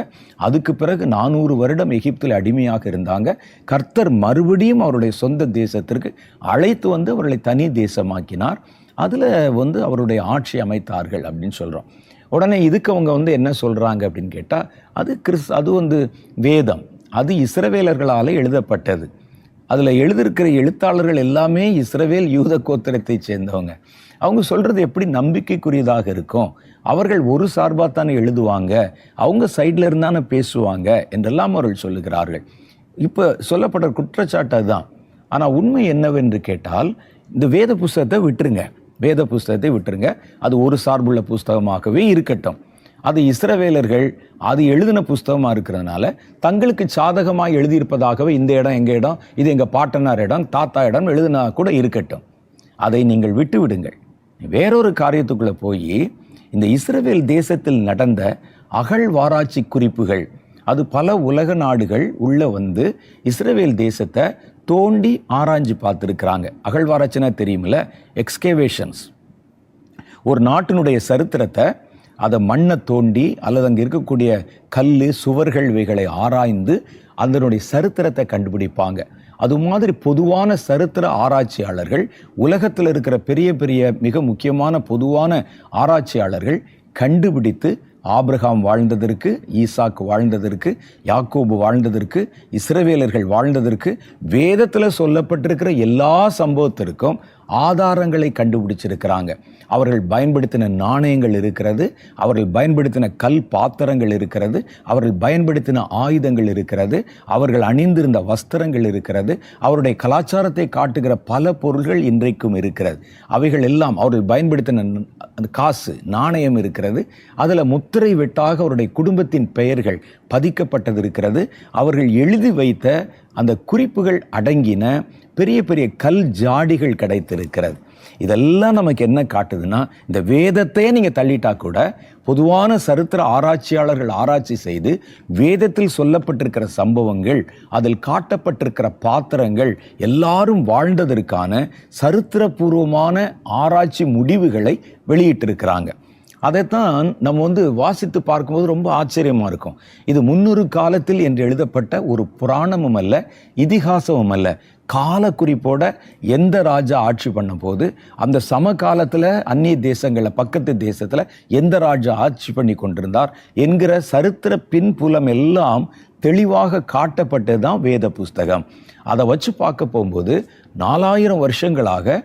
[SPEAKER 1] அதுக்கு பிறகு 400 வருடம் எகிப்தில் அடிமையாக இருந்தாங்க. கர்த்தர் மறுபடியும் அவருடைய சொந்த தேசத்திற்கு அழைத்து வந்து அவர்களை தனி தேசமாக்கினார். அதில் அவருடைய ஆட்சி அமைத்தார்கள் அப்படின்னு சொல்கிறோம். உடனே இதுக்கு அவங்க என்ன சொல்கிறாங்க அப்படின்னு கேட்டால், அது வேதம், அது இஸ்ரவேலர்களால் எழுதப்பட்டது. அதில் எழுதியிருக்கிற எழுத்தாளர்கள் எல்லாமே இஸ்ரவேல் யூத கோத்திரத்தை சேர்ந்தவங்க. அவங்க சொல்கிறது எப்படி நம்பிக்கைக்குரியதாக இருக்கும்? அவர்கள் ஒரு சார்பாக தானே எழுதுவாங்க, அவங்க சைடில் இருந்தானே பேசுவாங்க என்றெல்லாம் அவர்கள் சொல்லுகிறார்கள். இப்போ சொல்லப்படுற குற்றச்சாட்டு அதுதான். ஆனால் உண்மை என்னவென்று கேட்டால், இந்த வேத புஸ்தகத்தை விட்டுருங்க, அது ஒரு சார்புள்ள புஸ்தகமாகவே இருக்கட்டும். அது இஸ்ரவேலர்கள் அது எழுதின புஸ்தகமாக இருக்கிறதுனால தங்களுக்கு சாதகமாக எழுதியிருப்பதாகவே இந்த இடம் எங்கள் இடம், இது எங்கள் பாட்டனார் இடம், தாத்தா இடம் எழுதினா கூட இருக்கட்டும். அதை நீங்கள் விட்டு விடுங்கள். வேறொரு காரியத்துக்குள்ளே போய் இந்த இஸ்ரவேல் தேசத்தில் நடந்த அகழ்வாராய்ச்சி குறிப்புகள், அது பல உலக நாடுகள் உள்ளே இஸ்ரவேல் தேசத்தை தோண்டி ஆராய்ஞ்சு பார்த்துருக்குறாங்க. அகழ்வாராய்ச்சினா தெரியுமில்ல, எக்ஸ்கேவேஷன்ஸ். ஒரு நாட்டினுடைய சரித்திரத்தை அதை மண்ணை தோண்டி அல்லது அங்கே இருக்கக்கூடிய கல் சுவர்கள் இவைகளை ஆராய்ந்து அதனுடைய சரித்திரத்தை கண்டுபிடிப்பாங்க. அது மாதிரி பொதுவான சரித்திர ஆராய்ச்சியாளர்கள், உலகத்தில் இருக்கிற பெரிய பெரிய மிக முக்கியமான பொதுவான ஆராய்ச்சியாளர்கள் கண்டுபிடித்து ஆபிரகாம் வாழ்ந்ததற்கு, ஈசாக்கு வாழ்ந்ததற்கு, யாக்கோபு வாழ்ந்ததற்கு, இஸ்ரவேலர்கள் வாழ்ந்ததற்கு வேதத்தில் சொல்லப்பட்டிருக்கிற எல்லா சம்பவத்திற்கும் ஆதாரங்களை கண்டுபிடிச்சிருக்கிறாங்க. அவர்கள் பயன்படுத்தின நாணயங்கள் இருக்கிறது, அவர்கள் பயன்படுத்தின கல் பாத்திரங்கள் இருக்கிறது, அவர்கள் பயன்படுத்தின ஆயுதங்கள் இருக்கிறது, அவர்கள் அணிந்திருந்த வஸ்திரங்கள் இருக்கிறது, அவருடைய கலாச்சாரத்தை காட்டுகிற பல பொருள்கள் இன்றைக்கும் இருக்கிறது. அவைகள் எல்லாம் அவர்கள் பயன்படுத்தின காசு நாணயம் இருக்கிறது. அதில் முத்திரை வெட்டாக அவருடைய குடும்பத்தின் பெயர்கள் பதிக்கப்பட்டது இருக்கிறது. அவர்கள் எழுதி வைத்த அந்த குறிப்புகள் அடங்கின பெரிய பெரிய கல் ஜாடிகள் கிடைத்திருக்கிறது. இதெல்லாம் நமக்கு என்ன காட்டுதுன்னா, இந்த வேதத்தையே நீங்கள் தள்ளிட்டா கூட பொதுவான சரித்திர ஆராய்ச்சியாளர்கள் ஆராய்ச்சி செய்து வேதத்தில் சொல்லப்பட்டிருக்கிற சம்பவங்கள், அதில் காட்டப்பட்டிருக்கிற பாத்திரங்கள் எல்லாரும் வாழ்ந்ததற்கான சரித்திரபூர்வமான ஆராய்ச்சி முடிவுகளை வெளியிட்டிருக்கிறாங்க. அதைத்தான் நம்ம வாசித்து பார்க்கும்போது ரொம்ப ஆச்சரியமாக இருக்கும். இது 300 காலத்தில் என்று எழுதப்பட்ட ஒரு புராணமும் அல்ல, இதிகாசமும் அல்ல. காலக்குறிப்போட எந்த ராஜா ஆட்சி பண்ண போது, அந்த சமகாலத்தில் அந்நிய தேசங்களில் பக்கத்து தேசத்தில் எந்த ராஜா ஆட்சி பண்ணி கொண்டிருந்தார் என்கிற சரித்திர பின்புலம் எல்லாம் தெளிவாக காட்டப்பட்டது தான் வேத புஸ்தகம். அதை வச்சு பார்க்க போகும்போது 4000 வருஷங்களாக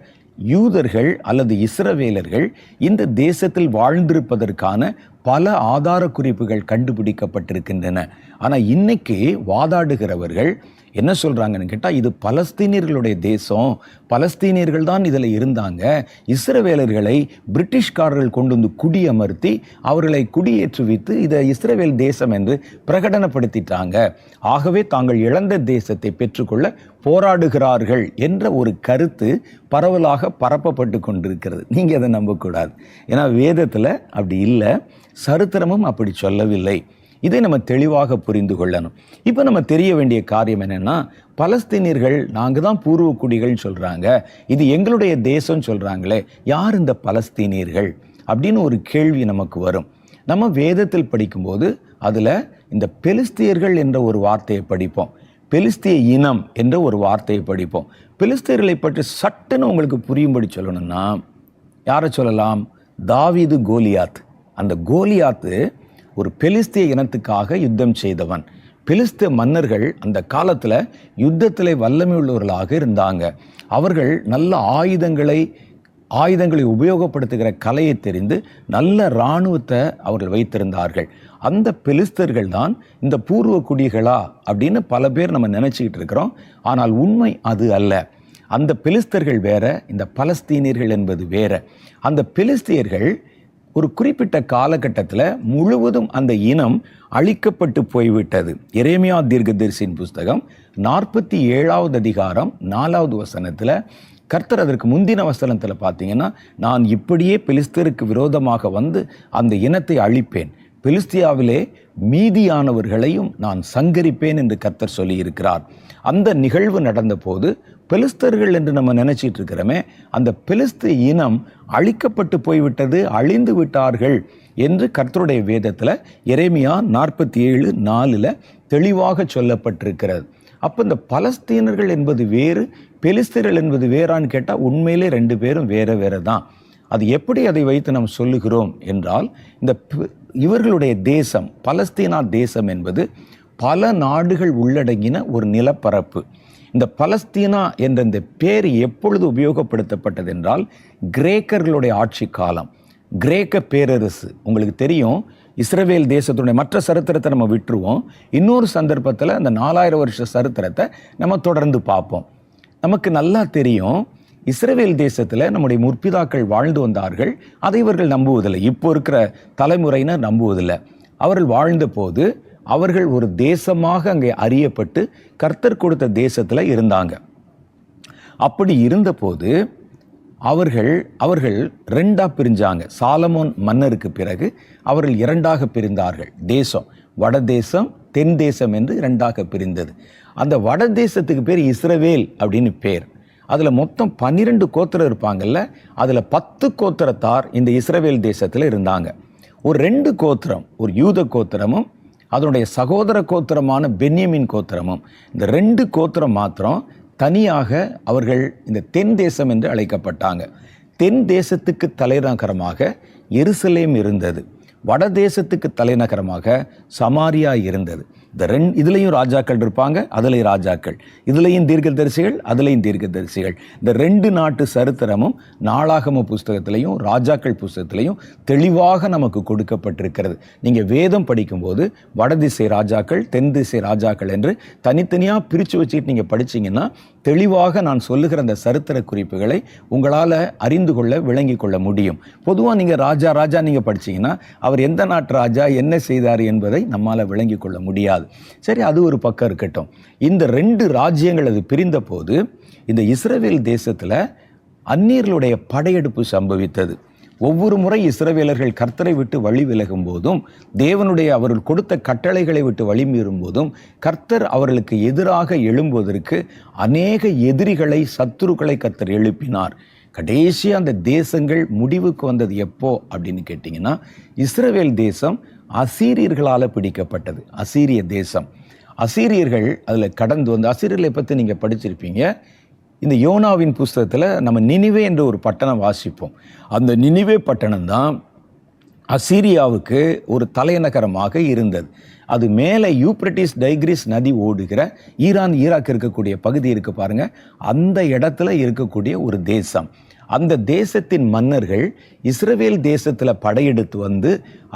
[SPEAKER 1] யூதர்கள் அல்லது இஸ்ரவேலர்கள் இந்த தேசத்தில் வாழ்ந்திருப்பதற்கான பல ஆதார குறிப்புகள் கண்டுபிடிக்கப்பட்டிருக்கின்றன. ஆனால் இன்னைக்கு வாதாடுகிறவர்கள் என்ன சொல்கிறாங்கன்னு கேட்டால், இது பலஸ்தீனியர்களுடைய தேசம், பலஸ்தீனியர்கள் தான் இதில் இருந்தாங்க, இஸ்ரவேலர்களை பிரிட்டிஷ்காரர்கள் கொண்டு குடியமர்த்தி அவர்களை குடியேற்றுவித்து இதை இஸ்ரவேல் தேசம் என்று பிரகடனப்படுத்திட்டாங்க, ஆகவே தாங்கள் இழந்த தேசத்தை பெற்றுக்கொள்ள போராடுகிறார்கள் என்ற ஒரு கருத்து பரவலாக பரப்பப்பட்டு கொண்டிருக்கிறது. நீங்கள் அதை நம்பக்கூடாது. ஏன்னா வேதத்தில் அப்படி இல்லை, சரித்திரமும் அப்படி சொல்லவில்லை. இதை நம்ம தெளிவாக புரிந்து கொள்ளணும். இப்போ நம்ம தெரிய வேண்டிய காரியம் என்னென்னா, பலஸ்தீனியர்கள் நாங்கள் தான் பூர்வ குடிகள்னு சொல்கிறாங்க, இது எங்களுடைய தேசம்னு சொல்கிறாங்களே, யார் இந்த பலஸ்தீனியர்கள் அப்படின்னு ஒரு கேள்வி நமக்கு வரும். நம்ம வேதத்தில் படிக்கும்போது அதில் இந்த பெலிஸ்தியர்கள் என்ற ஒரு வார்த்தையை படிப்போம், பெலிஸ்திய இனம் என்ற ஒரு வார்த்தையை படிப்போம். பெலிஸ்தியர்களை பற்றி சட்டுன்னு உங்களுக்கு புரியும்படி சொல்லணும்னா யாரை சொல்லலாம்? தாவீது, கோலியாத். அந்த கோலியாத்து ஒரு பெலிஸ்திய இனத்துக்காக யுத்தம் செய்தவன். பெலிஸ்திய மன்னர்கள் அந்த காலத்தில் யுத்தத்தில் வல்லமை உள்ளவர்களாக இருந்தாங்க. அவர்கள் நல்ல ஆயுதங்களை ஆயுதங்களை உபயோகப்படுத்துகிற கலையை தெரிந்து நல்ல இராணுவத்தை அவர்கள் வைத்திருந்தார்கள். அந்த பெலிஸ்தர்கள் தான் இந்த பூர்வ குடிகளா அப்படின்னு பல பேர் நம்ம நினைச்சுக்கிட்டு இருக்கிறோம். ஆனால் உண்மை அது அல்ல. அந்த பெலிஸ்தர்கள் வேற, இந்த பலஸ்தீனியர்கள் என்பது வேற. அந்த பெலிஸ்தியர்கள் ஒரு குறிப்பிட்ட காலகட்டத்தில் முழுவதும் அந்த இனம் அழிக்கப்பட்டு போய்விட்டது. எரேமியா தீர்க்கதரிசியின் புஸ்தகம் 47வது அதிகாரம் 4வது வசனத்தில் கர்த்தர் அதற்கு முந்தின வசனத்தில் பார்த்தீங்கன்னா, நான் இப்படியே பெலிஸ்தருக்கு விரோதமாக வந்து அந்த இனத்தை அழிப்பேன், பெலிஸ்தியாவிலே மீதியானவர்களையும் நான் சங்கரிப்பேன் என்று கர்த்தர் சொல்லியிருக்கிறார். அந்த நிகழ்வு நடந்த போது பெலிஸ்தர்கள் என்று நம்ம நினைச்சிட்டு இருக்கிறோமே, அந்த பெலிஸ்து இனம் அழிக்கப்பட்டு போய்விட்டது, அழிந்து விட்டார்கள் என்று கர்த்தருடைய வேதத்தில் எரேமியா 47:4 தெளிவாக சொல்லப்பட்டிருக்கிறது. அப்போ இந்த பலஸ்தீனர்கள் என்பது வேறு, பெலிஸ்தர்கள் என்பது வேறான்னு கேட்டால் உண்மையிலே ரெண்டு பேரும் வேற வேற தான். அது எப்படி அதை வைத்து நாம் சொல்லுகிறோம் என்றால், இவர்களுடைய தேசம், பலஸ்தீனா தேசம் என்பது பல நாடுகள் உள்ளடங்கின ஒரு நிலப்பரப்பு. இந்த பலஸ்தீனா என்ற இந்த பேர் எப்பொழுது உபயோகப்படுத்தப்பட்டது என்றால், கிரேக்கர்களுடைய ஆட்சி காலம், கிரேக்க பேரரசு. உங்களுக்கு தெரியும், இஸ்ரவேல் தேசத்துடைய மற்ற சரித்திரத்தை நம்ம விட்டுருவோம். இன்னொரு சந்தர்ப்பத்தில் அந்த 4000 வருஷ சரித்திரத்தை நம்ம தொடர்ந்து பார்ப்போம். நமக்கு நல்லா தெரியும், இஸ்ரவேல் தேசத்தில் நம்முடைய முற்பிதாக்கள் வாழ்ந்து வந்தார்கள். அதை இவர்கள் நம்புவதில்லை. இப்போ இருக்கிற தலைமுறையினர் நம்புவதில்லை. அவர்கள் வாழ்ந்த போது அவர்கள் ஒரு தேசமாக அங்கே அறியப்பட்டு கர்த்தர் கொடுத்த தேசத்தில் இருந்தாங்க. அப்படி இருந்தபோது அவர்கள் ரெண்டாக பிரிஞ்சாங்க. சாலமோன் மன்னருக்கு பிறகு அவர்கள் இரண்டாக பிரிந்தார்கள். தேசம், வடதேசம், தென் தேசம் என்று இரண்டாக பிரிந்தது. அந்த வட தேசத்துக்கு பேர் இஸ்ரவேல் அப்படின்னு பேர். அதில் மொத்தம் 12 கோத்திரம் இருப்பாங்கல்ல, அதில் 10 கோத்திரத்தார் இந்த இஸ்ரவேல் தேசத்தில் இருந்தாங்க. ஒரு 2 கோத்திரம், ஒரு யூத கோத்திரமும் அதனுடைய சகோதர கோத்திரமான பென்யமின் கோத்திரமும், இந்த 2 கோத்திரம் மாத்திரம் தனியாக அவர்கள் இந்த தென் தேசம் என்று அழைக்கப்பட்டாங்க. தென் தேசத்துக்கு தலைநகரமாக எருசலேம் இருந்தது. வட தேசத்துக்கு தலைநகரமாக சமாரியா இருந்தது. இதுலையும் ராஜாக்கள் இருப்பாங்க, அதுலேயும் ராஜாக்கள், இதுலையும் தீர்க்கதரிசிகள், அதுலேயும் தீர்க்கதரிசிகள். இந்த 2 நாட்டு சரித்திரமும் நாளாகம புஸ்தகத்திலையும் ராஜாக்கள் புஸ்தகத்திலையும் தெளிவாக நமக்கு கொடுக்கப்பட்டிருக்கிறது. நீங்கள் வேதம் படிக்கும்போது வடதிசை ராஜாக்கள், தென் திசை ராஜாக்கள் என்று தனித்தனியாக பிரித்து வச்சுக்கிட்டு நீங்கள் படிச்சிங்கன்னா தெளிவாக நான் சொல்லுகிற அந்த சரித்திர குறிப்புகளை உங்களால் அறிந்து கொள்ள, விளங்கி கொள்ள முடியும். பொதுவாக நீங்கள் ராஜா நீங்கள் படிச்சீங்கன்னா அவர் எந்த நாட்டு ராஜா என்ன செய்தார் என்பதை நம்மால் விளங்கி கொள்ள முடியாது. சரி, அது ஒரு பக்கம் இருக்கட்டும். இந்த 2 ராஜ்யங்கள் அது பிரிந்த போது இந்த இஸ்ரவேல் தேசத்தில் அந்நியர்களுடைய படையெடுப்பு சம்பவித்தது. ஒவ்வொரு முறை இஸ்ரவேலர்கள் கர்த்தரை விட்டு வழி விலகும் போதும், தேவனுடைய அவர்கள் கொடுத்த கட்டளைகளை விட்டு வழி மீறும் போதும், கர்த்தர் அவர்களுக்கு எதிராக எழும்புவதற்கு அநேக எதிரிகளை, சத்துருக்களை கர்த்தர் எழுப்பினார். கடைசியாக அந்த தேசங்கள் முடிவுக்கு வந்தது எப்போ அப்படின்னு கேட்டிங்கன்னா, இஸ்ரவேல் தேசம் அசீரியர்களால் பிடிக்கப்பட்டது. அசீரிய தேசம், அசீரியர்கள் அதில் கடந்து வந்து, அசீரியர்களை பற்றி நீங்கள் படிச்சிருப்பீங்க. இந்த யோனாவின் புஸ்தகத்தில் நம்ம நினிவே என்ற ஒரு பட்டணம் வாசிப்போம். அந்த நினிவே பட்டணம் தான் அசீரியாவுக்கு ஒரு தலைநகரமாக இருந்தது. அது மேலே யூப்ரட்டிஸ் டைக்ரிஸ் நதி ஓடுகிற ஈராக் இருக்கக்கூடிய பகுதி இருக்கு பாருங்க, அந்த இடத்துல இருக்கக்கூடிய ஒரு தேசம். அந்த தேசத்தின் மன்னர்கள் இஸ்ரவேல் தேசத்தில் படையெடுத்து வந்து,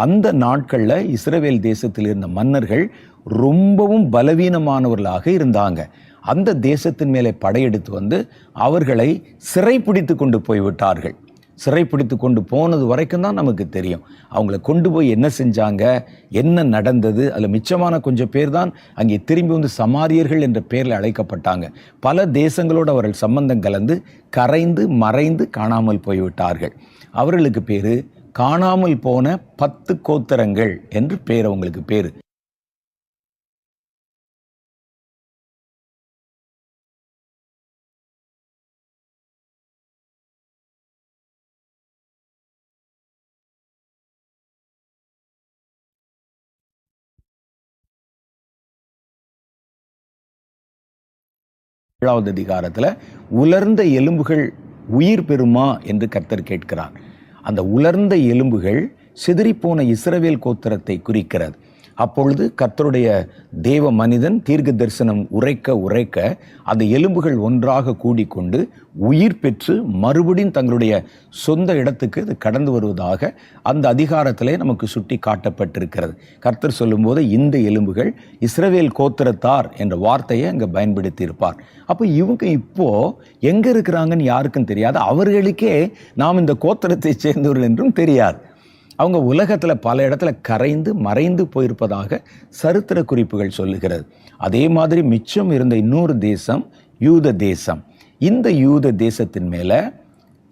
[SPEAKER 1] அந்த நாட்களில் இஸ்ரவேல் தேசத்தில் இருந்த மன்னர்கள் ரொம்பவும் பலவீனமானவர்களாக இருந்தாங்க. அந்த தேசத்தின் மேலே படையெடுத்து வந்து அவர்களை சிறைப்பிடித்து கொண்டு போய்விட்டார்கள். சிறைப்பிடித்து கொண்டு போனது வரைக்கும் தான் நமக்கு தெரியும். அவங்கள கொண்டு போய் என்ன செஞ்சாங்க, என்ன நடந்தது, அதில் மிச்சமான கொஞ்சம் பேர் தான் அங்கே திரும்பி வந்து சமாரியர்கள் என்ற பெயரில் அழைக்கப்பட்டாங்க. பல தேசங்களோடு அவர்கள் சம்பந்தம் கலந்து கரைந்து மறைந்து காணாமல் போய்விட்டார்கள். அவர்களுக்கு பேர் காணாமல் போன 10 கோத்திரங்கள் என்று பேர். அவங்களுக்கு பேர் ஏழாவது அதிகாரத்தில் உலர்ந்த எலும்புகள் உயிர் பெறுமா என்று கர்த்தர் கேட்கிறார். அந்த உலர்ந்த எலும்புகள் சிதறிப்போன இஸ்ரவேல் கோத்திரத்தை குறிக்கிறது. அப்பொழுது கர்த்தருடைய தேவ மனிதன் தீர்க்க தரிசனம் உரைக்க அந்த எலும்புகள் ஒன்றாக கூடிக்கொண்டு உயிர் பெற்று மறுபடியும் தங்களுடைய சொந்த இடத்துக்கு இது கடந்து வருவதாக அந்த அதிகாரத்திலே நமக்கு சுட்டி காட்டப்பட்டிருக்கிறது. கர்த்தர் சொல்லும்போது இந்த எலும்புகள் இஸ்ரவேல் கோத்திரத்தார் என்ற வார்த்தையை அங்கே பயன்படுத்தி இருப்பார். அப்போ இவங்க இப்போ எங்கே இருக்கிறாங்கன்னு யாருக்கும் தெரியாது. அவர்களுக்கே நாம் இந்த கோத்திரத்தை சேர்ந்தவர்கள் என்றும் தெரியாது. அவங்க உலகத்தில் பல இடத்துல கரைந்து மறைந்து போயிருப்பதாக சரித்திர குறிப்புகள் சொல்லுகிறது. அதே மாதிரி மிச்சம் இருந்த இன்னொரு தேசம் யூத தேசம். இந்த யூத தேசத்தின் மேலே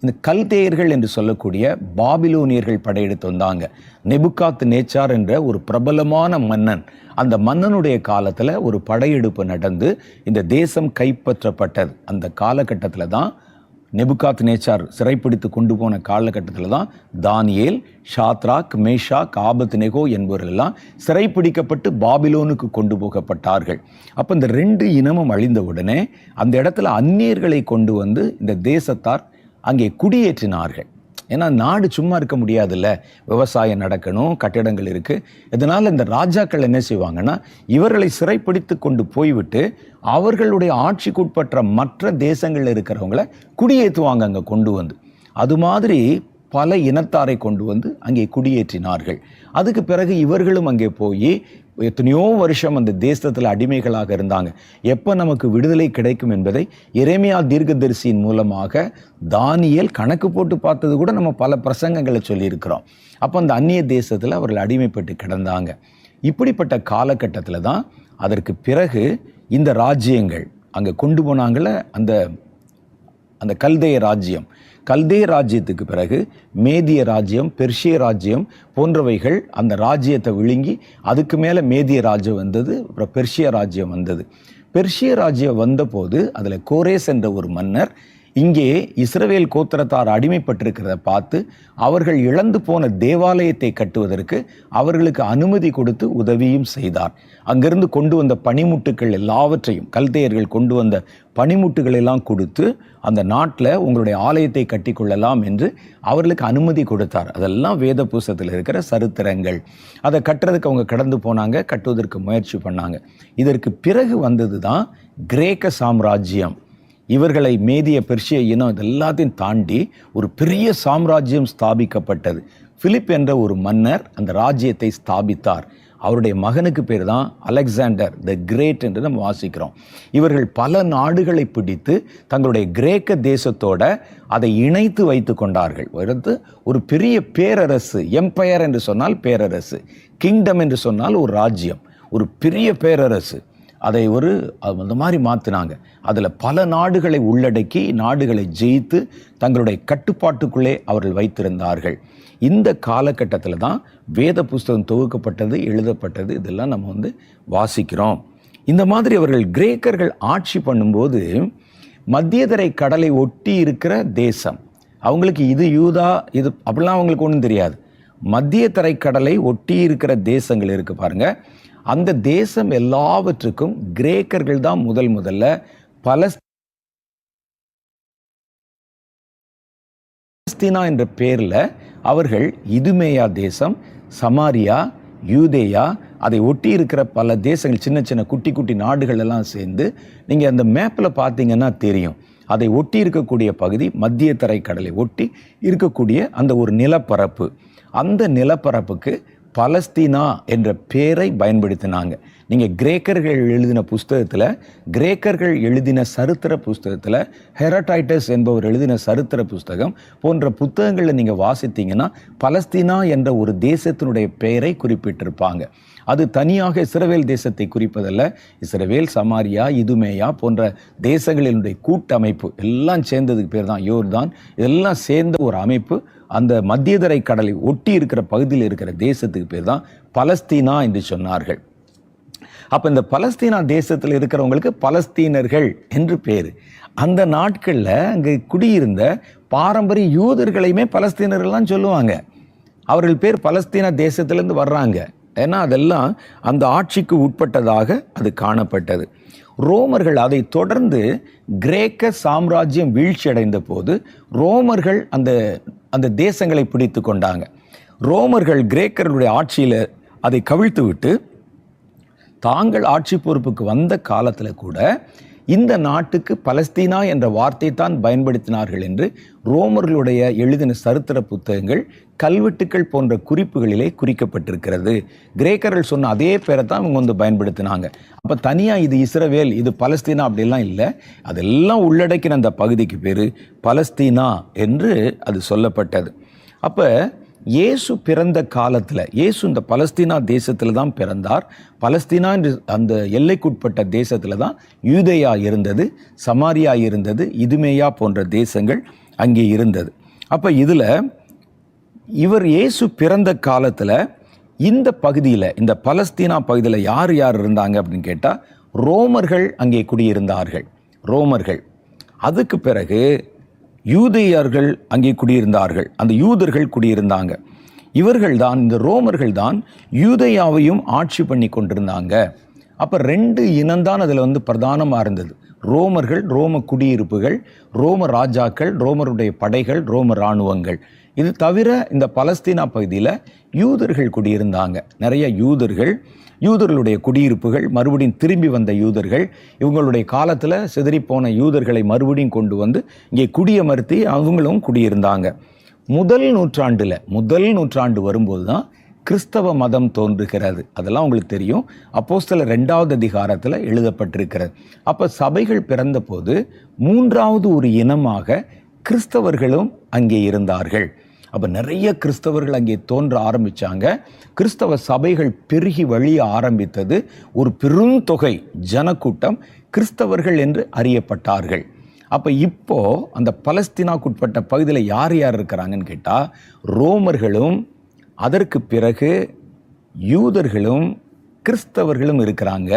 [SPEAKER 1] இந்த கல்தேயர்கள் என்று சொல்லக்கூடிய பாபிலோனியர்கள் படையெடுத்து வந்தாங்க. நெபுகாத் நேச்சார் என்ற ஒரு பிரபலமான மன்னன், அந்த மன்னனுடைய காலத்தில் ஒரு படையெடுப்பு நடந்து இந்த தேசம் கைப்பற்றப்பட்டது. அந்த காலகட்டத்தில் தான் நெபுகாத் நேச்சார் சிறைப்பிடித்து கொண்டு போன காலகட்டத்தில் தான் தானியேல், ஷாத்ராக், மேஷாக், ஆபத்நேகோ என்பவர்களெல்லாம் சிறைப்பிடிக்கப்பட்டு பாபிலோனுக்கு கொண்டு போகப்பட்டார்கள். அப்போ இந்த 2 இனமும் அழிந்த உடனே அந்த இடத்துல அந்நியர்களை கொண்டு வந்து இந்த தேசத்தார் அங்கே குடியேற்றினார்கள். ஏன்னா நாடு சும்மா இருக்க முடியாதுல்ல, விவசாயம் நடக்கணும், கட்டிடங்கள் இருக்குது. இதனால் இந்த ராஜாக்கள் என்ன செய்வாங்கன்னா இவர்களை சிறைப்பிடித்து கொண்டு போய்விட்டு அவர்களுடைய ஆட்சிக்குட்பற்ற மற்ற தேசங்களில் இருக்கிறவங்கள குடியேற்றுவாங்க அங்கே கொண்டு வந்து. அது மாதிரி பல இனத்தாரை கொண்டு வந்து அங்கே குடியேற்றினார்கள். அதுக்கு பிறகு இவர்களும் அங்கே போய் எத்தனையோ வருஷம் அந்த தேசத்தில் அடிமைகளாக இருந்தாங்க. எப்போ நமக்கு விடுதலை கிடைக்கும் என்பதை எரேமியா தீர்க்கதரிசியின் மூலமாக தானியேல் கணக்கு போட்டு பார்த்தது கூட நம்ம பல பிரசங்கங்களை சொல்லியிருக்கிறோம். அப்போ அந்த அந்நிய தேசத்தில் அவர்கள் அடிமைப்பட்டு கிடந்தாங்க. இப்படிப்பட்ட காலகட்டத்தில் தான் அதற்கு பிறகு இந்த ராஜ்யங்கள் அங்கே கொண்டு போனாங்கள, அந்த கல்தேய ராஜ்யம். கல்தேய ராஜ்யத்துக்கு பிறகு மேதிய ராஜ்யம், பெர்ஷிய ராஜ்யம் போன்றவைகள் அந்த ராஜ்யத்தை விழுங்கி அதுக்கு மேலே மேதிய ராஜ்யம் வந்தது, அப்புறம் பெர்ஷிய ராஜ்யம் வந்தது. பெர்ஷிய ராஜ்யம் வந்தபோது அதில் கோரேஸ் என்ற ஒரு மன்னர் இங்கே இஸ்ரவேல் கோத்திரத்தார் அடிமைப்பட்டிருக்கிறத பார்த்து அவர்கள் இழந்து போன தேவாலயத்தை கட்டுவதற்கு அவர்களுக்கு அனுமதி கொடுத்து உதவியும் செய்தார். அங்கிருந்து கொண்டு வந்த பனிமுட்டுக்கள் எல்லாவற்றையும், கல்தேயர்கள் கொண்டு வந்த பனிமுட்டுகள் எல்லாம் கொடுத்து அந்த நாட்டில் உங்களுடைய ஆலயத்தை கட்டி கொள்ளலாம் என்று அவர்களுக்கு அனுமதி கொடுத்தார். அதெல்லாம் வேத புஸ்தகத்தில் இருக்கிற சரித்திரங்கள். அதை கட்டுறதுக்கு அவங்க கடந்து போனாங்க, கட்டுவதற்கு முயற்சி பண்ணாங்க. இதற்கு பிறகு வந்தது தான் கிரேக்க சாம்ராஜ்யம். இவர்களை மேதிய பெர்ஷிய இனம் இதெல்லாத்தையும் தாண்டி ஒரு பெரிய சாம்ராஜ்யம் ஸ்தாபிக்கப்பட்டது. பிலிப் என்ற ஒரு மன்னர் அந்த ராஜ்யத்தை ஸ்தாபித்தார். அவருடைய மகனுக்கு பேர் தான் அலெக்சாண்டர் த கிரேட் என்று நம்ம வாசிக்கிறோம். இவர்கள் பல நாடுகளை பிடித்து தங்களுடைய கிரேக்க தேசத்தோட அதை இணைத்து வைத்து கொண்டார்கள். ஒரு பெரிய பேரரசு, எம்பையர் என்று சொன்னால் பேரரசு, கிங்டம் என்று சொன்னால் ஒரு ராஜ்யம், ஒரு பெரிய பேரரசு. அதை அந்த மாதிரி மாற்றினாங்க. அதில் பல நாடுகளை உள்ளடக்கி நாடுகளை ஜெயித்து தங்களுடைய கட்டுப்பாட்டுக்குள்ளே அவர்கள் வைத்திருந்தார்கள். இந்த காலகட்டத்தில் தான் வேத புஸ்தகம் தொகுக்கப்பட்டது, எழுதப்பட்டது. இதெல்லாம் நம்ம வாசிக்கிறோம். இந்த மாதிரி அவர்கள் கிரேக்கர்கள் ஆட்சி பண்ணும்போது மத்தியதரை கடலை ஒட்டி இருக்கிற தேசம், அவங்களுக்கு இது யூதா இது அப்படிலாம் அவங்களுக்கு ஒன்றும் தெரியாது. மத்திய தரைக்கடலை ஒட்டி இருக்கிற தேசங்கள் இருக்கு பாருங்க, அந்த தேசம் எல்லாவற்றுக்கும் கிரேக்கர்கள் தான் முதல்ல பலஸ்தீனா என்ற பேரில் அவர்கள் இதுமேயா தேசம், சமாரியா, யூதேயா, அதை ஒட்டி இருக்கிற பல தேசங்கள், சின்ன சின்ன குட்டி குட்டி நாடுகள் எல்லாம் சேர்ந்து நீங்கள் அந்த மேப்பில் பார்த்தீங்கன்னா தெரியும். அதை ஒட்டி இருக்கக்கூடிய பகுதி மத்திய தரைக்கடலை ஒட்டி இருக்கக்கூடிய அந்த ஒரு நிலப்பரப்பு. அந்த நிலப்பரப்புக்கு பலஸ்தீனா என்ற பேரை பயன்படுத்தினாங்க. நீங்கள் கிரேக்கர்கள் எழுதின புஸ்தகத்தில், கிரேக்கர்கள் எழுதின சரித்திர புஸ்தகத்தில், ஹெரடைட்டஸ் என்பவர் எழுதின சரித்திர புஸ்தகம் போன்ற புத்தகங்களில் நீங்கள் வாசித்தீங்கன்னா பலஸ்தீனா என்ற ஒரு தேசத்தினுடைய பெயரை குறிப்பிட்டிருப்பாங்க. அது தனியாக இஸ்ரவேல் தேசத்தை குறிப்பதல்ல. இஸ்ரவேல், சமாரியா, இதுமேயா போன்ற தேசங்களினுடைய கூட்டமைப்பு எல்லாம் சேர்ந்ததுக்கு பேர் தான் யோர்தான். இதெல்லாம் சேர்ந்த ஒரு அமைப்பு. அந்த மத்தியதரை கடலை ஒட்டி இருக்கிற பகுதியில் இருக்கிற தேசத்துக்கு பேர் தான் பலஸ்தீனா என்று சொன்னார்கள். அப்போ இந்த பலஸ்தீனா தேசத்தில் இருக்கிறவங்களுக்கு பலஸ்தீனர்கள் என்று பேர். அந்த நாட்களில் அங்கே குடியிருந்த பாரம்பரிய யூதர்களையுமே பலஸ்தீனர்கள்லாம் சொல்லுவாங்க. அவர்கள் பேர் பலஸ்தீனா தேசத்திலேருந்து வர்றாங்க. ஏன்னா அதெல்லாம் அந்த ஆட்சிக்கு உட்பட்டதாக அது காணப்பட்டது. ரோமர்கள் அதை தொடர்ந்து கிரேக்க சாம்ராஜ்யம் வீழ்ச்சி அடைந்த போது ரோமர்கள் அந்த தேசங்களை பிடித்து கொண்டாங்க. ரோமர்கள் கிரேக்கர்களுடைய ஆட்சியில் அதை கவிழ்த்து விட்டு தாங்கள் ஆட்சி பொறுப்புக்கு வந்த காலத்தில் கூட இந்த நாட்டுக்கு பலஸ்தீனா என்ற வார்த்தை தான் பயன்படுத்தினார்கள் என்று ரோமர்களுடைய எழுதின சரித்திர புத்தகங்கள், கல்வெட்டுக்கள் போன்ற குறிப்புகளிலே குறிக்கப்பட்டிருக்கிறது. கிரேக்கர்கள் சொன்ன அதே பேரை தான் இவங்க வந்து பயன்படுத்தினாங்க. அப்போ தனியாக இது இஸ்ரவேல், இது பலஸ்தீனா அப்படிலாம் இல்லை. அதெல்லாம் உள்ளடக்கின அந்த பகுதிக்கு பேர் பலஸ்தீனா என்று அது சொல்லப்பட்டது. அப்போ இயேசு பிறந்த காலத்தில், இயேசு இந்த பலஸ்தீனா தேசத்தில் தான் பிறந்தார். பலஸ்தீனா என்று அந்த எல்லைக்குட்பட்ட தேசத்தில் தான் யூதேயா இருந்தது, சமாரியா இருந்தது, இதுமேயா போன்ற தேசங்கள் அங்கே இருந்தது. அப்போ இதில் இவர் இயேசு பிறந்த காலத்தில் இந்த பகுதியில், இந்த பலஸ்தீனா பகுதியில் யார் யார் இருந்தாங்க அப்படின்னு கேட்டால், ரோமர்கள் அங்கே குடியிருந்தார்கள். ரோமர்கள். அதுக்கு பிறகு யூதேயர்கள் அங்கே குடியிருந்தார்கள். அந்த யூதர்கள் குடியிருந்தாங்க. இவர்கள் தான், இந்த ரோமர்கள் தான் யூதேயாவையும் ஆட்சி பண்ணி கொண்டிருந்தாங்க. அப்போ 2 இனம்தான் அதில் வந்து பிரதானமாக இருந்தது. ரோமர்கள், ரோம குடியிருப்புகள், ரோம ராஜாக்கள், ரோமருடைய படைகள், ரோம இராணுவங்கள். இது தவிர இந்த பலஸ்தீனா பகுதியில் யூதர்கள் குடியிருந்தாங்க. நிறைய யூதர்களுடைய குடியிருப்புகள், மறுபடியும் திரும்பி வந்த யூதர்கள், இவங்களுடைய காலத்தில் சிதறிப்போன யூதர்களை மறுபடியும் கொண்டு வந்து இங்கே குடியமர்த்தி அவங்களும் குடியிருந்தாங்க. முதல் நூற்றாண்டு வரும்போது தான் கிறிஸ்தவ மதம் தோன்றுகிறது. அதெல்லாம் உங்களுக்கு தெரியும். அப்போஸ்தலர் 2வது அதிகாரத்தில் எழுதப்பட்டிருக்கிறது. அப்போ சபைகள் பிறந்த போது 3வது ஒரு இனமாக கிறிஸ்தவர்களும் அங்கே இருந்தார்கள். அப்போ நிறைய கிறிஸ்தவர்கள் அங்கே தோன்ற ஆரம்பித்தாங்க. கிறிஸ்தவ சபைகள் பெருகி வழிய ஆரம்பித்தது. ஒரு பெருந்தொகை ஜனக்கூட்டம் கிறிஸ்தவர்கள் என்று அறியப்பட்டார்கள். அப்போ இப்போ அந்த பலஸ்தீனாக்குட்பட்ட பகுதியில் யார் யார் இருக்கிறாங்கன்னு கேட்டால், ரோமர்களும் அதற்கு பிறகு யூதர்களும் கிறிஸ்தவர்களும் இருக்கிறாங்க.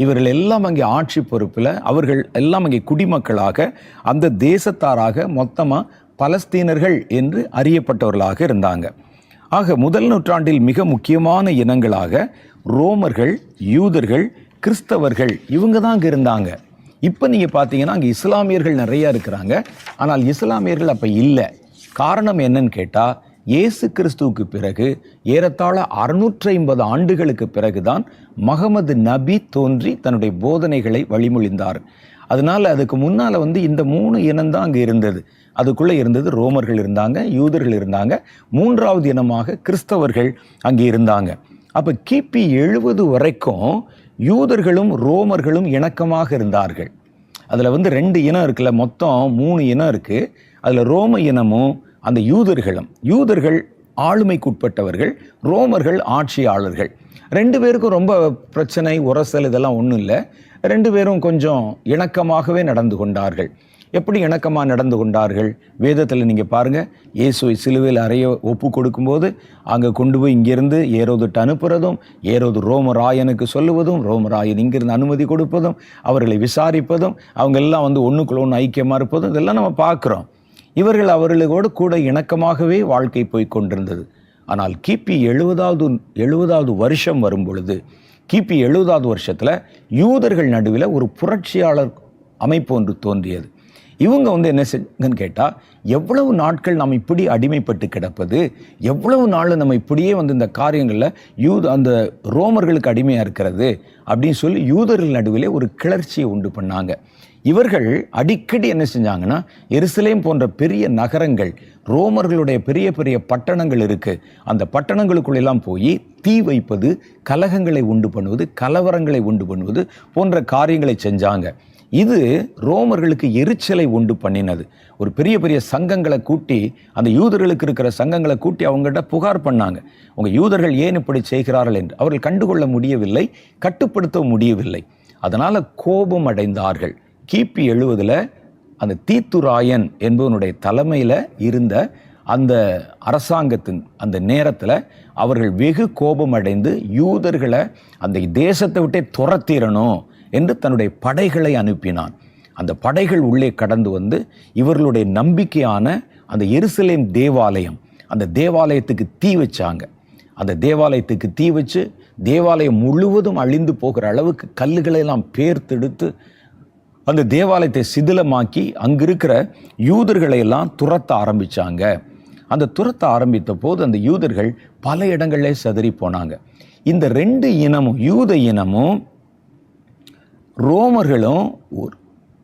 [SPEAKER 1] இவர்கள் எல்லாம் அங்கே ஆட்சி பொறுப்பில், அவர்கள் எல்லாம் அங்கே குடிமக்களாக, அந்த தேசத்தாராக மொத்தமாக பலஸ்தீனர்கள் என்று அறியப்பட்டவர்களாக இருந்தாங்க. ஆக முதல் நூற்றாண்டில் மிக முக்கியமான இனங்களாக ரோமர்கள், யூதர்கள், கிறிஸ்தவர்கள் இவங்க தான் அங்கே இருந்தாங்க. இப்போ நீங்கள் பார்த்தீங்கன்னா அங்கே இஸ்லாமியர்கள் நிறையா இருக்கிறாங்க. ஆனால் இஸ்லாமியர்கள் அப்போ இல்லை. காரணம் என்னன்னு கேட்டால், இயேசு கிறிஸ்துவுக்கு பிறகு ஏறத்தாழ 650 ஆண்டுகளுக்கு பிறகுதான் முகமது நபி தோன்றி தன்னுடைய போதனைகளை வழிமொழிந்தார். அதனால் அதுக்கு முன்னால் வந்து இந்த 3 இனம்தான் அங்கே இருந்தது. அதுக்குள்ளே இருந்தது ரோமர்கள் இருந்தாங்க, யூதர்கள் இருந்தாங்க, 3வது இனமாக கிறிஸ்தவர்கள் அங்கே இருந்தாங்க. அப்போ கிபி 70 வரைக்கும் யூதர்களும் ரோமர்களும் இணக்கமாக இருந்தார்கள். அதில் வந்து 2 இனம் இருக்குல்ல, மொத்தம் 3 இனம் இருக்குது. அதில் ரோம இனமும் அந்த யூதர்கள் ஆளுமைக்குட்பட்டவர்கள், ரோமர்கள் ஆட்சியாளர்கள். 2 பேருக்கும் ரொம்ப பிரச்சனை, உரசல் இதெல்லாம் ஒன்றும் இல்லை. 2 பேரும் கொஞ்சம் இணக்கமாகவே நடந்து கொண்டார்கள். எப்படி இணக்கமாக நடந்து கொண்டார்கள்? வேதத்தில் நீங்கள் பாருங்கள், இயேசுவை சிலுவையில் அறைய ஒப்பு கொடுக்கும்போது அங்கே கொண்டு போய் இங்கேருந்து ஏரோதுட்டு அனுப்புறதும், ஏரோது ரோமராயனுக்கு சொல்லுவதும், ரோமராயன் இங்கிருந்து அனுமதி கொடுப்பதும், அவர்களை விசாரிப்பதும், அவங்க எல்லாம் வந்து ஒன்றுக்குள்ள ஒன்று ஐக்கியமாக இருப்பதும், இதெல்லாம் நம்ம பார்க்குறோம். அவர்களோடு கூட இணக்கமாகவே வாழ்க்கை போய் கொண்டிருந்தது. ஆனால் கிபி 70வது வருஷம் வரும் பொழுது, கிபி 70வது வருஷத்தில் யூதர்கள் நடுவில் ஒரு புரட்சியாளர் அமைப்பு ஒன்று தோன்றியது. இவங்க வந்து என்ன செஞ்சுன்னு கேட்டால், எவ்வளவு நாட்கள் நம்ம இப்படி அடிமைப்பட்டு கிடப்பது, எவ்வளவு நாள் நம்ம இப்படியே வந்து இந்த காரியங்களில் அந்த ரோமர்களுக்கு அடிமையாக இருக்கிறது அப்படின்னு சொல்லி யூதர்கள் நடுவிலே ஒரு கிளர்ச்சியை உண்டு பண்ணாங்க. இவர்கள் அடிக்கடி என்ன செஞ்சாங்கன்னா, எருசலேம் போன்ற பெரிய நகரங்கள், ரோமர்களுடைய பெரிய பெரிய பட்டணங்கள் இருக்குது, அந்த பட்டணங்களுக்குள்ளெல்லாம் போய் தீ வைப்பது, கலகங்களை உண்டு பண்ணுவது, கலவரங்களை உண்டு பண்ணுவது போன்ற காரியங்களை செஞ்சாங்க. இது ரோமர்களுக்கு எரிச்சலை உண்டு பண்ணினது. ஒரு பெரிய பெரிய சங்கங்களை கூட்டி, அந்த யூதர்களுக்கு இருக்கிற சங்கங்களை கூட்டி அவங்ககிட்ட புகார் பண்ணாங்க. உங்கள் யூதர்கள் ஏன் இப்படி செய்கிறார்கள் என்று. அவர்கள் கண்டுகொள்ள முடியவில்லை, கட்டுப்படுத்த முடியவில்லை. அதனால் கோபம் அடைந்தார்கள். கிபி 70 அந்த தீத்துராயன் என்பவனுடைய தலைமையில் இருந்த அந்த அரசாங்கத்தின் அந்த நேரத்தில் அவர்கள் வெகு கோபம் அடைந்து யூதர்களை அந்த தேசத்தை விட்டே துரத்திடணும் என்று தன்னுடைய படைகளை அனுப்பினான். அந்த படைகள் உள்ளே கடந்து வந்து இவர்களுடைய நம்பிக்கையான அந்த எருசலேம் தேவாலயம், அந்த தேவாலயத்துக்கு தீ வச்சாங்க. அந்த தேவாலயத்துக்கு தீ வச்சு தேவாலயம் முழுவதும் அழிந்து போகிற அளவுக்கு கல்லுகளெல்லாம் பேர்த்தெடுத்து அந்த தேவாலயத்தை சிதிலமாக்கி அங்கிருக்கிற யூதர்களை எல்லாம் துரத்த ஆரம்பித்தாங்க. அந்த துரத்த ஆரம்பித்த போது அந்த யூதர்கள் பல இடங்களிலே சிதறி போனாங்க. இந்த ரெண்டு இனமும், யூத இனமும் ரோமர்களும்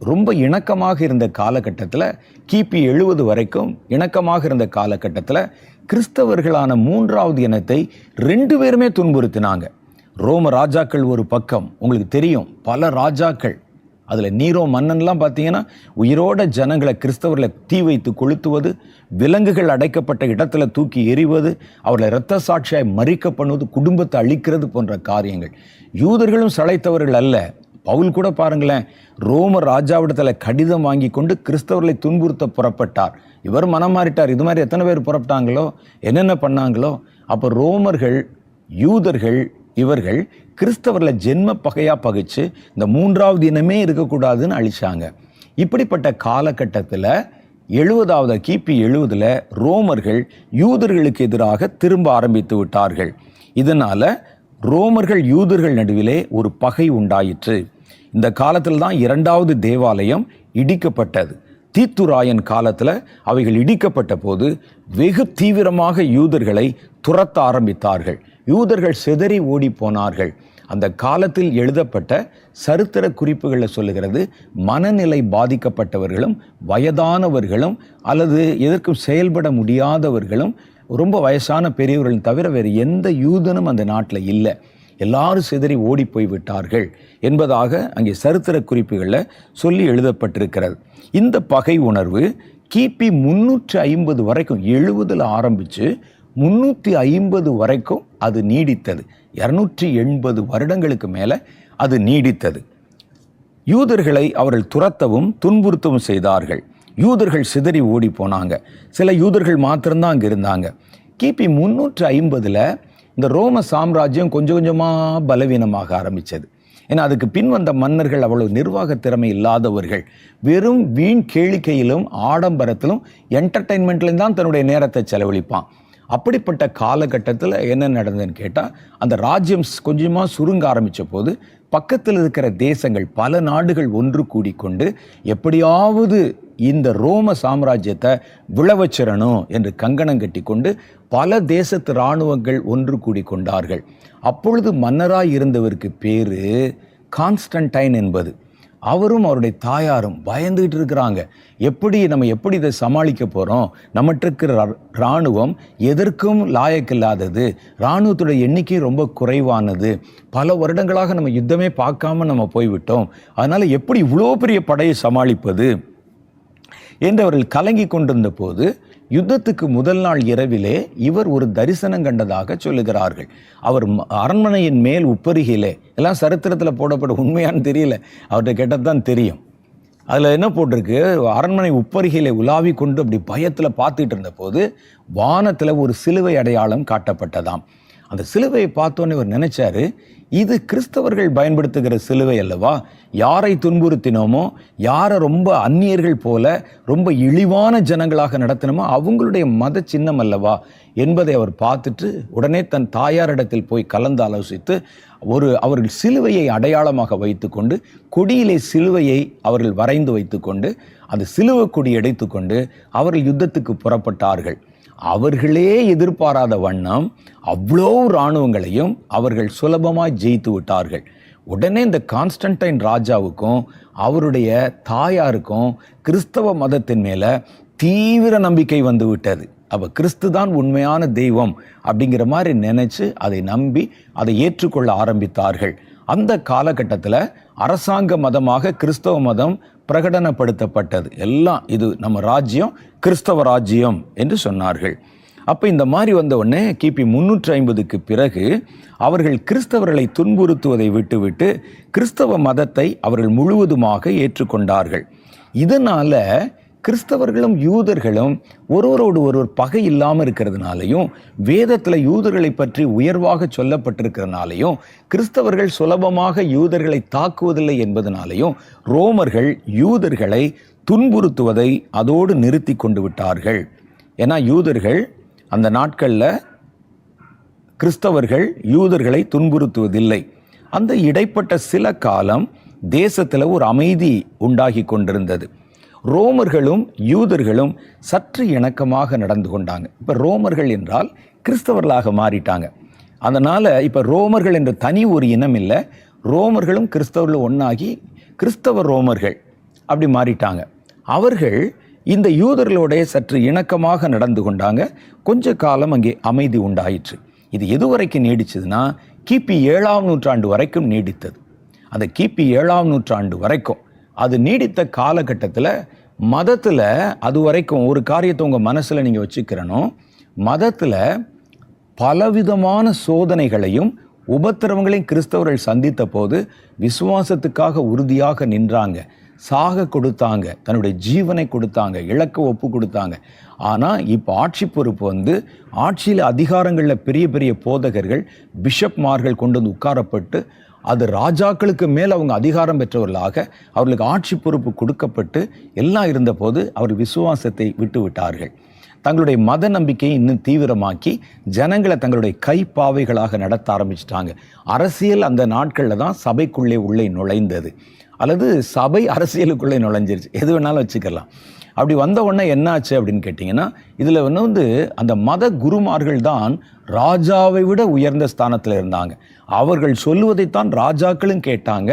[SPEAKER 1] ரொம்ப இணக்கமாக இருந்த காலகட்டத்தில், கிபி 70 வரைக்கும் இணக்கமாக இருந்த காலகட்டத்தில் கிறிஸ்தவர்களான மூன்றாவது இனத்தை ரெண்டு பேருமே துன்புறுத்தினாங்க. ரோம ராஜாக்கள் ஒரு பக்கம், உங்களுக்கு தெரியும் பல ராஜாக்கள், அதில் நீரோ மன்னன்லாம் பார்த்தீங்கன்னா உயிரோட ஜனங்களை, கிறிஸ்தவர்களை தீ வைத்து கொளுத்துவது, விலங்குகள் அடைக்கப்பட்ட இடத்துல தூக்கி எறிவது, அவர்களை இரத்த சாட்சியாய் மறிக்க பண்ணுவது, குடும்பத்தை அழிக்கிறது போன்ற காரியங்கள். யூதர்களும் சளைத்தவர்கள் அல்ல. பவுல் கூட பாருங்களேன், ரோம ராஜாவிடத்தில் கடிதம் வாங்கி கொண்டு கிறிஸ்தவர்களை துன்புறுத்த புறப்பட்டார். இவர் மனம் மாறிட்டார். இது மாதிரி எத்தனை பேர் புறப்பட்டாங்களோ, என்னென்ன பண்ணாங்களோ. அப்போ ரோமர்கள், யூதர்கள், இவர்கள் கிறிஸ்தவர்களை ஜென்ம பகையா பகைச்சு இந்த மூன்றாவது இனமே இருக்கக்கூடாதுன்னு அழிச்சாங்க. இப்படிப்பட்ட காலகட்டத்தில் 70வது கிபி 70ல் ரோமர்கள் யூதர்களுக்கு எதிராக திரும்ப ஆரம்பித்து விட்டார்கள். இதனால ரோமர்கள் யூதர்கள் நடுவிலே ஒரு பகை உண்டாயிற்று. இந்த காலத்தில் தான் 2வது தேவாலயம் இடிக்கப்பட்டது. தீத்துராயன் காலத்தில் அவைகள் இடிக்கப்பட்ட போது வெகு தீவிரமாக யூதர்களை துரத்த ஆரம்பித்தார்கள். யூதர்கள் சிதறி ஓடி போனார்கள். அந்த காலத்தில் எழுதப்பட்ட சரித்திர குறிப்புகளில் சொல்லுகிறது, மனநிலை பாதிக்கப்பட்டவர்களும் வயதானவர்களும் அல்லது எதற்கும் செயல்பட முடியாதவர்களும் ரொம்ப வயசான பெரியவர்கள் தவிர வேறு எந்த யூதனும் அந்த நாட்டில் இல்லை, எல்லாரும் சிதறி ஓடி போய் விட்டார்கள் என்பதாக அங்கே சரித்திர குறிப்புகளில் சொல்லி எழுதப்பட்டிருக்கிறது. இந்த பகை உணர்வு கிபி 350 வரைக்கும், 70ல் ஆரம்பித்து 350 வரைக்கும் அது நீடித்தது. 280 வருடங்களுக்கு மேலே அது நீடித்தது. யூதர்களை அவர்கள் துரத்தவும் துன்புறுத்தவும் செய்தார்கள். யூதர்கள் சிதறி ஓடி போனாங்க. சில யூதர்கள் மாத்திரம்தான் அங்கே இருந்தாங்க. கிபி 350ல் இந்த ரோம சாம்ராஜ்யம் கொஞ்சம் கொஞ்சமாக பலவீனமாக ஆரம்பித்தது. ஏன்னா அதுக்கு பின் வந்த மன்னர்கள் அவ்வளவு நிர்வாக திறமை இல்லாதவர்கள், வெறும் வீண் கேளிக்கையிலும் ஆடம்பரத்திலும் என்டர்டெயின்மெண்ட்லையும் தான் தன்னுடைய நேரத்தை செலவழிப்பான். அப்படிப்பட்ட காலகட்டத்தில் என்ன நடந்ததுன்னு கேட்டால், அந்த ராஜ்யம் கொஞ்சமாக சுருங்க ஆரம்பித்த போது பக்கத்தில் இருக்கிற தேசங்கள், பல நாடுகள் ஒன்று கூடிக்கொண்டு எப்படியாவது இந்த ரோம சாம்ராஜ்யத்தை விழவச்சிடணும் என்று கங்கணம் கட்டி கொண்டு பல தேசத்து இராணுவங்கள் ஒன்று கூடி கொண்டார்கள். அப்பொழுது மன்னராய் இருந்தவருக்கு பேரு கான்ஸ்டன்டைன் என்பது. அவரும் அவருடைய தாயாரும் பயந்துகிட்டு இருக்கிறாங்க. நம்ம எப்படி இதை சமாளிக்க போகிறோம்? நம்மகிட்ட இருக்கிற இராணுவம் எதற்கும் லாயக்கில்லாதது, இராணுவத்துடைய எண்ணிக்கை ரொம்ப குறைவானது, பல வருடங்களாக நம்ம யுத்தமே பார்க்காம நம்ம போய்விட்டோம், அதனால் எப்படி இவ்வளோ பெரிய படையை சமாளிப்பது என்று அவர்கள் கலங்கி கொண்டிருந்த போது, யுத்தத்துக்கு முதல் நாள் இரவிலே இவர் ஒரு தரிசனம் கண்டதாக சொல்லுகிறார்கள். அவர் அரண்மனையின் மேல் உப்பருகையிலே, எல்லாம் சரித்திரத்தில் போடப்பட, உண்மையானு தெரியல, அவர்கிட்ட கேட்டதான் தெரியும். அதில் என்ன போட்டிருக்கு, அரண்மனை உப்பருகையிலே உலாவி கொண்டு அப்படி பயத்தில் பார்த்துட்டு இருந்த போது வானத்தில் ஒரு சிலுவை அடையாளம் காட்டப்பட்டதாம். அந்த சிலுவையை பார்த்தோன்னே இவர் நினைச்சாரு, இது கிறிஸ்தவர்கள் பயன்படுத்துகிற சிலுவை அல்லவா? யாரை துன்புறுத்தினோமோ, யாரை ரொம்ப அந்நியர்கள் போல ரொம்ப இழிவான ஜனங்களாக நடத்தினோமோ அவங்களுடைய மத சின்னம் அல்லவா என்பதை அவர் பார்த்துட்டு உடனே தன் தாயாரிடத்தில் போய் கலந்து ஆலோசித்து அவர்கள் சிலுவையை அடையாளமாக வைத்துக்கொண்டு, கொடியிலே சிலுவையை அவர்கள் வரைந்து வைத்துக்கொண்டு, அந்த சிலுவை கொடி எடுத்துக்கொண்டு அவர்கள் யுத்தத்துக்கு புறப்பட்டார்கள். அவர்களே எதிர்பாராத வண்ணம் அவ்வளோ இராணுவங்களையும் அவர்கள் சுலபமாக ஜெயித்து விட்டார்கள். உடனே இந்த கான்ஸ்டன்டைன் ராஜாவுக்கும் அவருடைய தாயாருக்கும் கிறிஸ்தவ மதத்தின் மேலே தீவிர நம்பிக்கை வந்து விட்டது. அப்போ கிறிஸ்து தான் உண்மையான தெய்வம் அப்படிங்கிற மாதிரி நினைச்சு அதை நம்பி அதை ஏற்றுக்கொள்ள ஆரம்பித்தார்கள். அந்த காலகட்டத்தில் அரசாங்க மதமாக கிறிஸ்தவ மதம் பிரகடனப்படுத்தப்பட்டது. எல்லாம் இது நம்ம ராஜ்யம், கிறிஸ்தவ ராஜ்யம் என்று சொன்னார்கள். அப்போ இந்த மாதிரி வந்த உடனே கிபி 350க்கு பிறகு அவர்கள் கிறிஸ்தவர்களை துன்புறுத்துவதை விட்டுவிட்டு கிறிஸ்தவ மதத்தை அவர்கள் முழுவதுமாக ஏற்றுக்கொண்டார்கள். இதனால கிறிஸ்தவர்களும் யூதர்களும் ஒருவரோடு ஒருவர் பகை இல்லாமல் இருக்கிறதுனாலையும், வேதத்தில் யூதர்களை பற்றி உயர்வாக சொல்லப்பட்டிருக்கிறதுனாலையும், கிறிஸ்தவர்கள் சுலபமாக யூதர்களை தாக்குவதில்லை என்பதனாலையும் ரோமர்கள் யூதர்களை துன்புறுத்துவதை அதோடு நிறுத்தி கொண்டு விட்டார்கள். ஏன்னா யூதர்கள் அந்த நாட்களில் கிறிஸ்தவர்கள் யூதர்களை துன்புறுத்துவதில்லை. அந்த இடைப்பட்ட சில காலம் தேசத்தில் ஒரு அமைதி உண்டாகி கொண்டிருந்தது. ரோமர்களும் யூதர்களும் சற்று இணக்கமாக நடந்து கொண்டாங்க. இப்போ ரோமர்கள் என்றால் கிறிஸ்தவர்களாக மாறிட்டாங்க. அதனால் இப்போ ரோமர்கள் என்ற தனி ஒரு இனம் இல்லை, ரோமர்களும் கிறிஸ்தவர்களும் ஒன்றாகி கிறிஸ்தவ ரோமர்கள் அப்படி மாறிட்டாங்க. அவர்கள் இந்த யூதர்களோடைய சற்று இணக்கமாக நடந்து கொண்டாங்க. கொஞ்ச காலம் அங்கே அமைதி உண்டாயிற்று. இது எது வரைக்கும் நீடிச்சதுன்னா கிபி 7ஆம் நூற்றாண்டு வரைக்கும் நீடித்தது. அந்த கிபி 7ஆம் நூற்றாண்டு வரைக்கும் அது நீடித்த காலகட்டத்தில் மதத்தில் அது வரைக்கும் ஒரு காரியத்தை உங்கள் மனசில் நீங்கள் வச்சுக்கிறணும். மதத்தில் பலவிதமான சோதனைகளையும் உபத்திரவங்களையும் கிறிஸ்தவர்கள் சந்தித்த போது விசுவாசத்துக்காக உறுதியாக நின்றாங்க, சாக கொடுத்தாங்க, தன்னுடைய ஜீவனை கொடுத்தாங்க, இலக்க ஒப்பு கொடுத்தாங்க. ஆனால் இப்போ ஆட்சி பொறுப்பு வந்து ஆட்சியில் அதிகாரங்களில் பெரிய பெரிய போதகர்கள், பிஷப்மார்கள் கொண்டு வந்து உட்காரப்பட்டு அது ராஜாக்களுக்கு மேல் அவங்க அதிகாரம் பெற்றவர்களாக அவர்களுக்கு ஆட்சி பொறுப்பு கொடுக்கப்பட்டு எல்லாம் இருந்தபோது அவர் விசுவாசத்தை விட்டு விட்டார்கள். தங்களுடைய மத நம்பிக்கையை இன்னும் தீவிரமாக்கி ஜனங்களை தங்களுடைய கைப்பாவைகளாக நடத்த ஆரம்பிச்சிட்டாங்க. அரசியல் அந்த நாட்களில் தான் சபைக்குள்ளே உள்ளே நுழைந்தது, அல்லது சபை அரசியலுக்குள்ளே நுழைஞ்சிருச்சு, எது வேணாலும் வச்சுக்கலாம். அப்படி வந்த உடனே என்னாச்சு அப்படின்னு கேட்டிங்கன்னா, இதில் வந்து அந்த மத குருமார்கள் தான் ராஜாவை விட உயர்ந்த ஸ்தானத்தில் இருந்தாங்க. அவர்கள் சொல்லுவதைத்தான் ராஜாக்களும் கேட்டாங்க,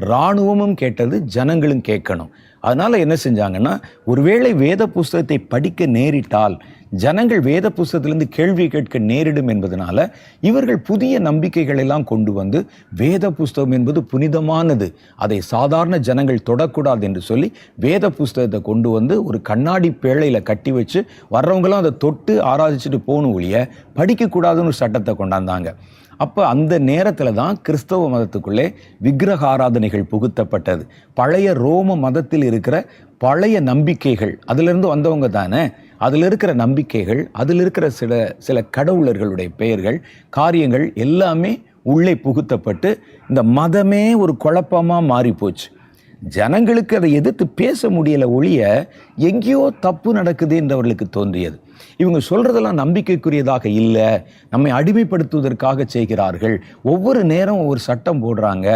[SPEAKER 1] இராணுவமும் கேட்டது, ஜனங்களும் கேட்கணும். அதனால் என்ன செஞ்சாங்கன்னா, ஒருவேளை வேத புஸ்தகத்தை படிக்க நேரிட்டால் ஜனங்கள் வேத புஸ்தகத்திலிருந்து கேள்வி கேட்க நேரிடும் என்பதனால இவர்கள் புதிய நம்பிக்கைகள் எல்லாம் கொண்டு வந்து வேத புஸ்தகம் என்பது புனிதமானது, அதை சாதாரண ஜனங்கள் தொடக்கூடாது என்று சொல்லி வேத புஸ்தகத்தை கொண்டு வந்து ஒரு கண்ணாடி பேழையில் கட்டி வச்சு வர்றவங்களாம் அதை தொட்டு ஆராதிச்சுட்டு போகணும் ஒழிய படிக்கக்கூடாதுன்னு ஒரு சட்டத்தை கொண்டாந்தாங்க. அப்போ அந்த நேரத்தில் தான் கிறிஸ்தவ மதத்துக்குள்ளே விக்கிரக ஆராதனைகள் புகுத்தப்பட்டது. பழைய ரோம மதத்தில் இருக்கிற பழைய நம்பிக்கைகள், அதிலிருந்து வந்தவங்க தானே, அதில் இருக்கிற நம்பிக்கைகள், அதில் இருக்கிற சில கடவுளர்களுடைய பெயர்கள், காரியங்கள் எல்லாமே உள்ளே புகுத்தப்பட்டு இந்த மதமே ஒரு குழப்பமாக மாறி போச்சு. ஜனங்களுக்கு அதை எதிர்த்து பேச முடியலை ஒழிய எங்கேயோ தப்பு நடக்குது என்று அவர்களுக்கு தோன்றியது. இவங்க சொல்றதெல்லாம் நம்பிக்கைக்குரியதாக இல்லை, நம்மை அடிமைப்படுத்துவதற்காக செய்கிறார்கள், ஒவ்வொரு நேரம் ஒவ்வொரு சட்டம் போடுறாங்க,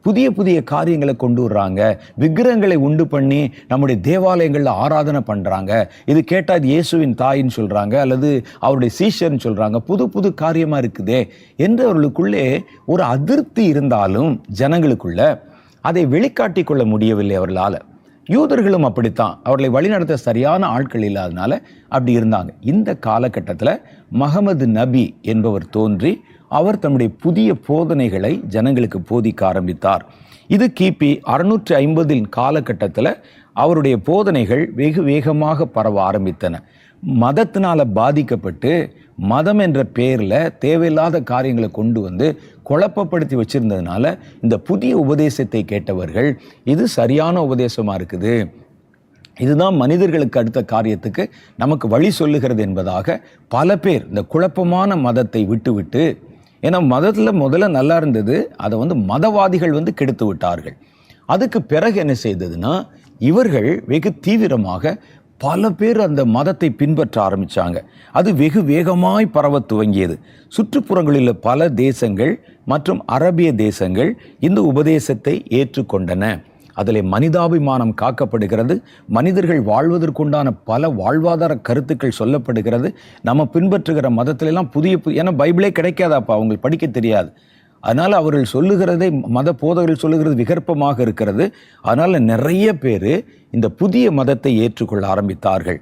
[SPEAKER 1] புதிய புதிய காரியங்களை கொண்டு வர்றாங்க, விக்கிரகங்களை உண்டு பண்ணி நம்முடைய தேவாலயங்களில் ஆராதனை பண்ணுறாங்க, இது கேட்டால் இது இயேசுவின் தாயின்னு சொல்கிறாங்க, அல்லது அவருடைய சீஷர்ன்னு சொல்கிறாங்க, புது புது காரியமாக இருக்குதே என்று அவர்களுக்குள்ளே ஒரு அதிருப்தி இருந்தாலும் ஜனங்களுக்குள்ள அதை வெளிக்காட்டி கொள்ள முடியவில்லை அவர்களால். யூதர்களும் அப்படித்தான், அவர்களை வழிநடத்த சரியான ஆட்கள் இல்லாதனால அப்படி இருந்தாங்க. இந்த காலகட்டத்தில் முஹம்மது நபி என்பவர் தோன்றி அவர் தன்னுடைய புதிய போதனைகளை ஜனங்களுக்கு போதிக்க ஆரம்பித்தார். இது கிபி 650 காலகட்டத்தில் அவருடைய போதனைகள் வெகு வேகமாக பரவ ஆரம்பித்தன. மதத்தினால் பாதிக்கப்பட்டு மதம் என்ற பேரில் தேவையில்லாத காரியங்களை கொண்டு வந்து குழப்பப்படுத்தி வச்சிருந்ததுனால இந்த புதிய உபதேசத்தை கேட்டவர்கள் இது சரியான உபதேசமாக இருக்குது, இதுதான் மனிதர்களுக்கு அடுத்த காரியத்துக்கு நமக்கு வழி சொல்லுகிறது என்பதாக பல பேர் இந்த குழப்பமான மதத்தை விட்டு, ஏன்னா மதத்தில் முதல்ல நல்லா இருந்தது, அதை வந்து மதவாதிகள் வந்து கெடுத்து விட்டார்கள். அதுக்கு பிறகு என்ன செய்ததுன்னா, இவர்கள் வெகு தீவிரமாக பல பேர் அந்த மதத்தை பின்பற்ற ஆரம்பித்தாங்க. அது வெகு வேகமாய் பரவ துவங்கியது. சுற்றுப்புறங்களில் பல தேசங்கள் மற்றும் அரபிய தேசங்கள் இந்த உபதேசத்தை ஏற்றுக்கொண்டன. அதில் மனிதாபிமானம் காக்கப்படுகிறது, மனிதர்கள் வாழ்வதற்குண்டான பல வாழ்வாதார கருத்துக்கள் சொல்லப்படுகிறது. நம்ம பின்பற்றுகிற மதத்திலெல்லாம் ஏன்னா பைபிளே கிடைக்காதாப்பா, அவங்களுக்கு படிக்க தெரியாது, அதனால் அவர்கள் சொல்லுகிறதை மத போதகர்கள் சொல்லுகிறது விகற்பமாக இருக்கிறது. அதனால் நிறைய பேர் இந்த புதிய மதத்தை ஏற்றுக்கொள்ள ஆரம்பித்தார்கள்.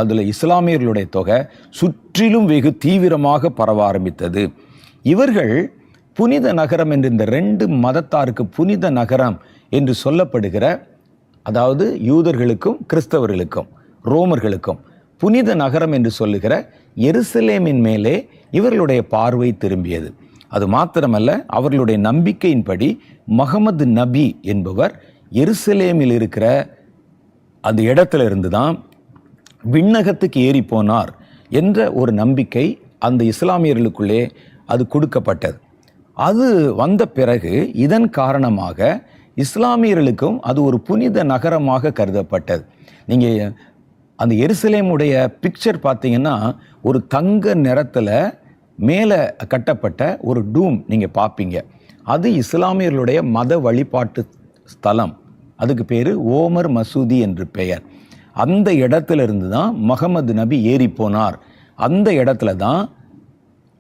[SPEAKER 1] அதில் இஸ்லாமியர்களுடைய தொகை சுற்றிலும் வெகு தீவிரமாக பரவ ஆரம்பித்தது. இவர்கள் புனித நகரம் என்று இந்த 2 மதத்தாருக்கு புனித நகரம் என்று சொல்லப்படுகிற, அதாவது யூதர்களுக்கும் கிறிஸ்தவர்களுக்கும் ரோமர்களுக்கும் புனித நகரம் என்று சொல்லுகிற எருசலேமின் மேலே இவர்களுடைய பார்வை திரும்பியது. அது மாத்திரமல்ல, அவர்களுடைய நம்பிக்கையின்படி முஹம்மது நபி என்பவர் எருசலேமில் இருக்கிற அந்த இடத்துல இருந்து தான் விண்ணகத்துக்கு ஏறி போனார் என்ற ஒரு நம்பிக்கை அந்த இஸ்லாமியர்களுக்குள்ளே அது கொடுக்கப்பட்டது. அது வந்த பிறகு இதன் காரணமாக இஸ்லாமியர்களுக்கும் அது ஒரு புனித நகரமாக கருதப்பட்டது. நீங்கள் அந்த எருசலேமுடைய பிக்சர் பார்த்தீங்கன்னா ஒரு தங்க நிறத்தில் மேலே கட்டப்பட்ட ஒரு டூம் நீங்கள் பார்ப்பீங்க. அது இஸ்லாமியர்களுடைய மத வழிபாட்டு ஸ்தலம், அதுக்கு பேர் ஓமர் மசூதி என்று பெயர். அந்த இடத்துல இருந்து தான் முஹம்மது நபி ஏறி போனார். அந்த இடத்துல தான்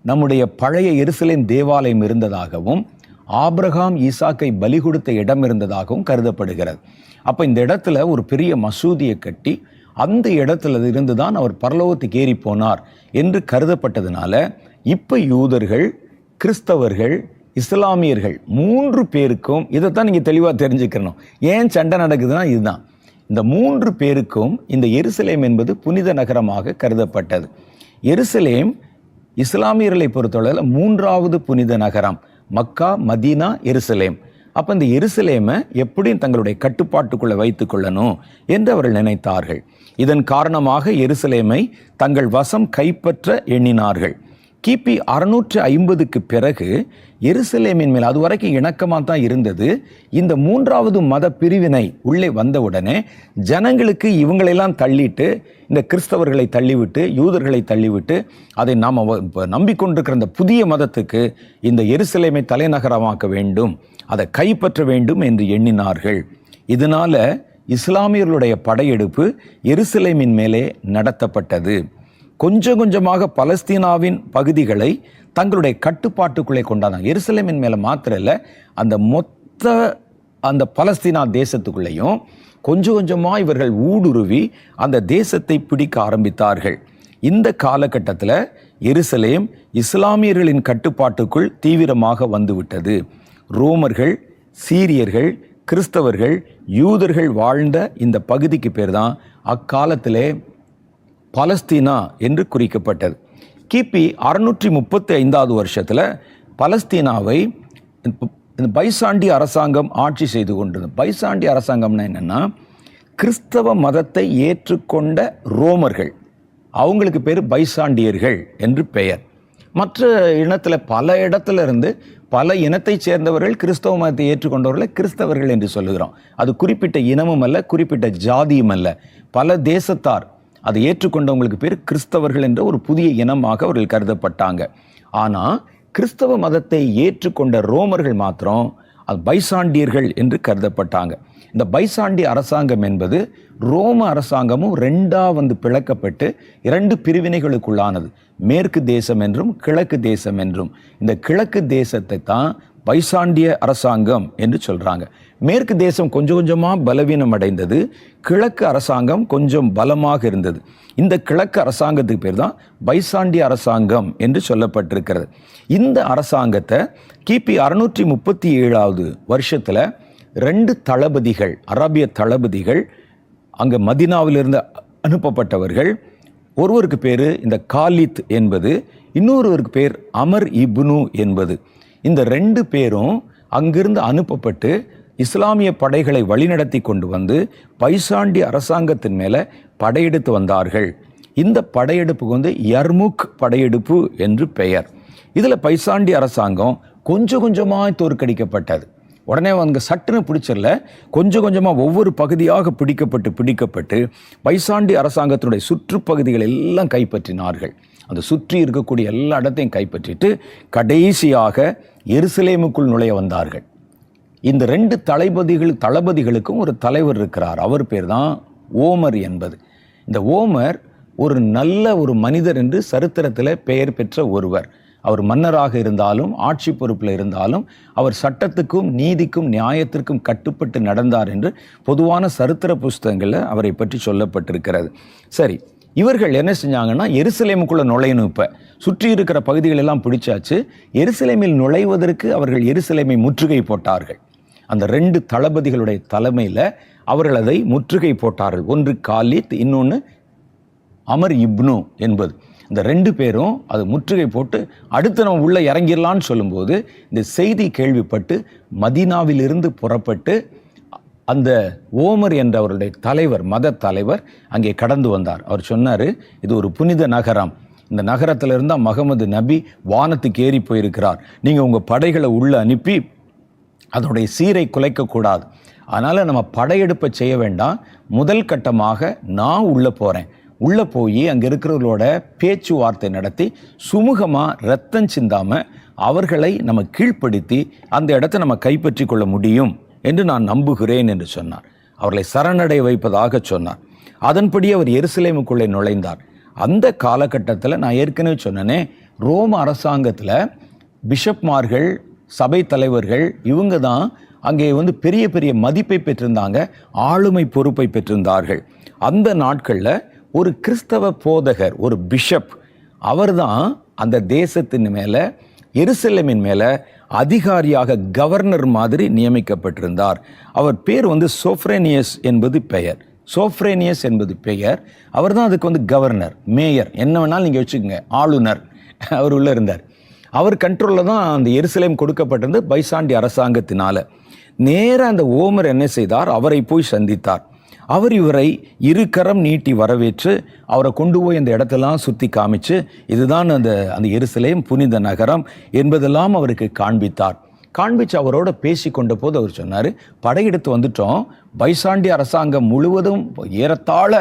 [SPEAKER 1] நம்முடைய பழைய எருசலேம் தேவாலயம் இருந்ததாகவும் ஆபிரகாம் ஈசாக்கை பலி கொடுத்த இடம் இருந்ததாகவும் கருதப்படுகிறது. அப்போ இந்த இடத்துல ஒரு பெரிய மசூதியை கட்டி அந்த இடத்துல இருந்து தான் அவர் பரலோகத்துக்கு ஏறி போனார் என்று கருதப்பட்டதுனால இப்போ யூதர்கள், கிறிஸ்தவர்கள், இஸ்லாமியர்கள் 3 பேருக்கும் இதைத்தான் நீங்கள் தெளிவாக தெரிஞ்சுக்கணும். ஏன் சண்டை நடக்குதுன்னா இதுதான். இந்த 3 பேருக்கும் இந்த எருசலேம் என்பது புனித நகரமாக கருதப்பட்டது. எருசலேம் இஸ்லாமியர்களை பொறுத்தவரையில் 3வது புனித நகரம். மக்கா, மதீனா, எருசலேம். அப்போ இந்த எருசலேமை எப்படியும் தங்களுடைய கட்டுப்பாட்டுக்குள்ளே வைத்துக் கொள்ளணும் என்று அவர்கள் நினைத்தார்கள். இதன் காரணமாக எருசலேமை தங்கள் வசம் கைப்பற்ற எண்ணினார்கள். கிபி 650க்கு பிறகு எருசலேமின் மேல் அதுவரைக்கும் இணக்கமாக தான் இருந்தது. இந்த 3வது மத பிரிவினை உள்ளே வந்தவுடனே ஜனங்களுக்கு இவங்களெல்லாம் தள்ளிட்டு, இந்த கிறிஸ்தவர்களை தள்ளிவிட்டு, யூதர்களை தள்ளிவிட்டு, அதை நாம் நம்பிக்கொண்டிருக்கிற இந்த புதிய மதத்துக்கு இந்த எருசலேமை தலைநகரமாக்க வேண்டும், அதை கைப்பற்ற வேண்டும் என்று எண்ணினார்கள். இதனால இஸ்லாமியர்களுடைய படையெடுப்பு எருசலேமின் மேலே நடத்தப்பட்டது. கொஞ்சம் கொஞ்சமாக பலஸ்தீனாவின் பகுதிகளை தங்களுடைய கட்டுப்பாட்டுக்குள்ளே கொண்டாந்தாங்க. எருசலேமின் மேலே மாத்திரம் இல்லை, அந்த பலஸ்தீனா தேசத்துக்குள்ளேயும் கொஞ்சம் கொஞ்சமாக இவர்கள் ஊடுருவி அந்த தேசத்தை பிடிக்க ஆரம்பித்தார்கள். இந்த காலகட்டத்தில் எருசலேம் இஸ்லாமியர்களின் கட்டுப்பாட்டுக்குள் தீவிரமாக வந்துவிட்டது. ரோமர்கள், சீரியர்கள், கிறிஸ்தவர்கள், யூதர்கள் வாழ்ந்த இந்த பகுதிக்கு பேர் தான் அக்காலத்திலே பலஸ்தீனா என்று குறிக்கப்பட்டது. கிபி 635வது வருஷத்தில் பலஸ்தீனாவை இந்த பைசாண்டிய அரசாங்கம் ஆட்சி செய்து கொண்டிருந்தது. பைசாண்டிய அரசாங்கம்னா என்னென்னா, கிறிஸ்தவ மதத்தை ஏற்றுக்கொண்ட ரோமர்கள், அவங்களுக்கு பேர் பைசாண்டியர்கள் என்று பெயர். மற்ற இனத்தில் பல இடத்துல இருந்து பல இனத்தை சேர்ந்தவர்கள் கிறிஸ்தவ மதத்தை ஏற்றுக்கொண்டவர்களை கிறிஸ்தவர்கள் என்று சொல்லுகிறோம். அது குறிப்பிட்ட இனமும் அல்ல, குறிப்பிட்ட ஜாதியும் அல்ல. பல தேசத்தார் அதை ஏற்றுக்கொண்டவங்களுக்கு பேர் கிறிஸ்தவர்கள் என்ற ஒரு புதிய இனமாக அவர்கள் கருதப்பட்டாங்க. ஆனால் கிறிஸ்தவ மதத்தை ஏற்றுக்கொண்ட ரோமர்கள் மாத்திரம் அது பைசாண்டியர்கள் என்று கருதப்பட்டாங்க. இந்த பைசாண்டிய அரசாங்கம் என்பது ரோம அரசாங்கமும் 2 பிளக்கப்பட்டு 2 பிரிவினைகளுக்குள்ளானது. மேற்கு தேசம் என்றும் கிழக்கு தேசம் என்றும். இந்த கிழக்கு தேசத்தை தான் பைசாண்டிய அரசாங்கம் என்று சொல்கிறாங்க. மேற்கு தேசம் கொஞ்சம் கொஞ்சமாக பலவீனம் அடைந்தது, கிழக்கு அரசாங்கம் கொஞ்சம் பலமாக இருந்தது. இந்த கிழக்கு அரசாங்கத்துக்கு பேர் தான் பைசாண்டிய அரசாங்கம் என்று சொல்லப்பட்டிருக்கிறது. இந்த அரசாங்கத்தை கிபி 637வது வருஷத்தில் 2 தளபதிகள், அரபிய தளபதிகள், அங்கே மதீனாவிலிருந்து அனுப்பப்பட்டவர்கள். ஒருவருக்கு பேர் இந்த காலித் என்பது, இன்னொருவருக்கு பேர் அமர் இப்னு என்பது. இந்த 2 பேரும் அங்கிருந்து அனுப்பப்பட்டு இஸ்லாமிய படைகளை வழிநடத்தி கொண்டு வந்து பைசாண்டிய அரசாங்கத்தின் மேலே படையெடுத்து வந்தார்கள். இந்த படையெடுப்புக்கு யர்முக் படையெடுப்பு என்று பெயர். இதில் பைசாண்டிய அரசாங்கம் கொஞ்சம் கொஞ்சமாக தோற்கடிக்கப்பட்டது. உடனே அவங்க சட்டுன்னு பிடிச்சிடல, கொஞ்சம் கொஞ்சமாக ஒவ்வொரு பகுதியாக பிடிக்கப்பட்டு பைசாண்டிய அரசாங்கத்தினுடைய சுற்றுப்பகுதிகள் எல்லாம் கைப்பற்றினார்கள். அந்த சுற்றி இருக்கக்கூடிய எல்லா இடத்தையும் கைப்பற்றிட்டு கடைசியாக எருசலேமுக்குள் நுழைய வந்தார்கள். இந்த 2 தளபதிகளுக்கும் ஒரு தலைவர் இருக்கிறார். அவர் பேர் தான் ஓமர் என்பது. இந்த ஓமர் ஒரு நல்ல ஒரு மனிதர் என்று சரித்திரத்தில் பெயர் பெற்ற ஒருவர். அவர் மன்னராக இருந்தாலும் ஆட்சி பொறுப்பில் இருந்தாலும் அவர் சட்டத்துக்கும் நீதிக்கும் நியாயத்திற்கும் கட்டுப்பட்டு நடந்தார் என்று பொதுவான சரித்திர புஸ்தகங்களில் அவரை பற்றி சொல்லப்பட்டிருக்கிறது. சரி, இவர்கள் என்ன செஞ்சாங்கன்னா, எருசலேமுக்குள்ளே நுழையணும். இப்போ சுற்றி இருக்கிற பகுதிகளெல்லாம் பிடிச்சாச்சு. எருசலேமில் நுழைவதற்கு அவர்கள் எருசலேமை முற்றுகை போட்டார்கள். அந்த 2 தளபதிகளுடைய தலைமையில் அவர்கள் அதை முற்றுகை போட்டார்கள். ஒன்று காலித், இன்னொன்று அமர் இப்னு என்பது. இந்த 2 பேரும் அது முற்றுகை போட்டு அடுத்து நம்ம உள்ளே இறங்கிடலான்னு சொல்லும்போது இந்த செய்தி கேள்விப்பட்டு மதீனாவிலிருந்து புறப்பட்டு அந்த ஓமர் என்ற அவருடைய தலைவர், மத தலைவர் அங்கே கடந்து வந்தார். அவர் சொன்னார், இது ஒரு புனித நகரம். இந்த நகரத்தில் இருந்தால் முகமது நபி வானத்துக்கு ஏறி போயிருக்கிறார். நீங்கள் உங்கள் படைகளை உள்ளே அனுப்பி அதனுடைய சீரை குலைக்கக்கூடாது. அதனால் நம்ம படையெடுப்பை செய்ய வேண்டாம். முதல் கட்டமாக நான் உள்ளே போகிறேன். உள்ளே போய் அங்கே இருக்கிறவர்களோட பேச்சுவார்த்தை நடத்தி சுமூகமாக ரத்தம் சிந்தாமல் அவர்களை நம்ம கீழ்ப்படுத்தி அந்த இடத்தை நம்ம கைப்பற்றி கொள்ள முடியும் என்று நான் நம்புகிறேன் என்று சொன்னார். அவர்களை சரணடைய வைப்பதாக சொன்னார். அதன்படி அவர் எருசலேமுக்குள்ளே நுழைந்தார். அந்த காலகட்டத்தில் நான் ஏற்கனவே சொன்னேனே, ரோம அரசாங்கத்தில் பிஷப்மார்கள், சபை தலைவர்கள் இவங்க தான் அங்கே வந்து பெரிய பெரிய மதிப்பை பெற்றிருந்தாங்க, ஆளுமை பொறுப்பை பெற்றிருந்தார்கள். அந்த நாட்களில் ஒரு கிறிஸ்தவ போதகர், ஒரு பிஷப், அவர் தான் அந்த தேசத்தின் மேலே, எருசலேமின் மேலே அதிகாரியாக கவர்னர் மாதிரி நியமிக்கப்பட்டிருந்தார். அவர் பேர் வந்து சோஃப்ரேனியஸ் என்பது பெயர். சோஃப்ரேனியஸ் என்பது பெயர். அவர் தான் அதுக்கு வந்து கவர்னர், மேயர், என்ன வேணாலும் நீங்கள் வச்சுக்கோங்க, ஆளுநர். அவர் உள்ளே இருந்தார். அவர் கண்ட்ரோலில் தான் அந்த எருசலேம் கொடுக்கப்பட்டிருந்து பைசாண்டி அரசாங்கத்தினால. நேராக அந்த ஓமர் என்ன செய்தார், அவரை போய் சந்தித்தார். அவர் இவரை இருகரம் நீட்டி வரவேற்று அவரை கொண்டு போய் அந்த இடத்தெல்லாம் சுற்றி காமிச்சு, இதுதான் அந்த எருசலேம் புனித நகரம் என்பதெல்லாம் அவருக்கு காண்பித்தார். காண்பிச்சு அவரோட பேசி கொண்ட போது அவர் சொன்னார், படையெடுத்து வந்துட்டோம், பைசாண்டி அரசாங்கம் முழுவதும் ஏறத்தாழ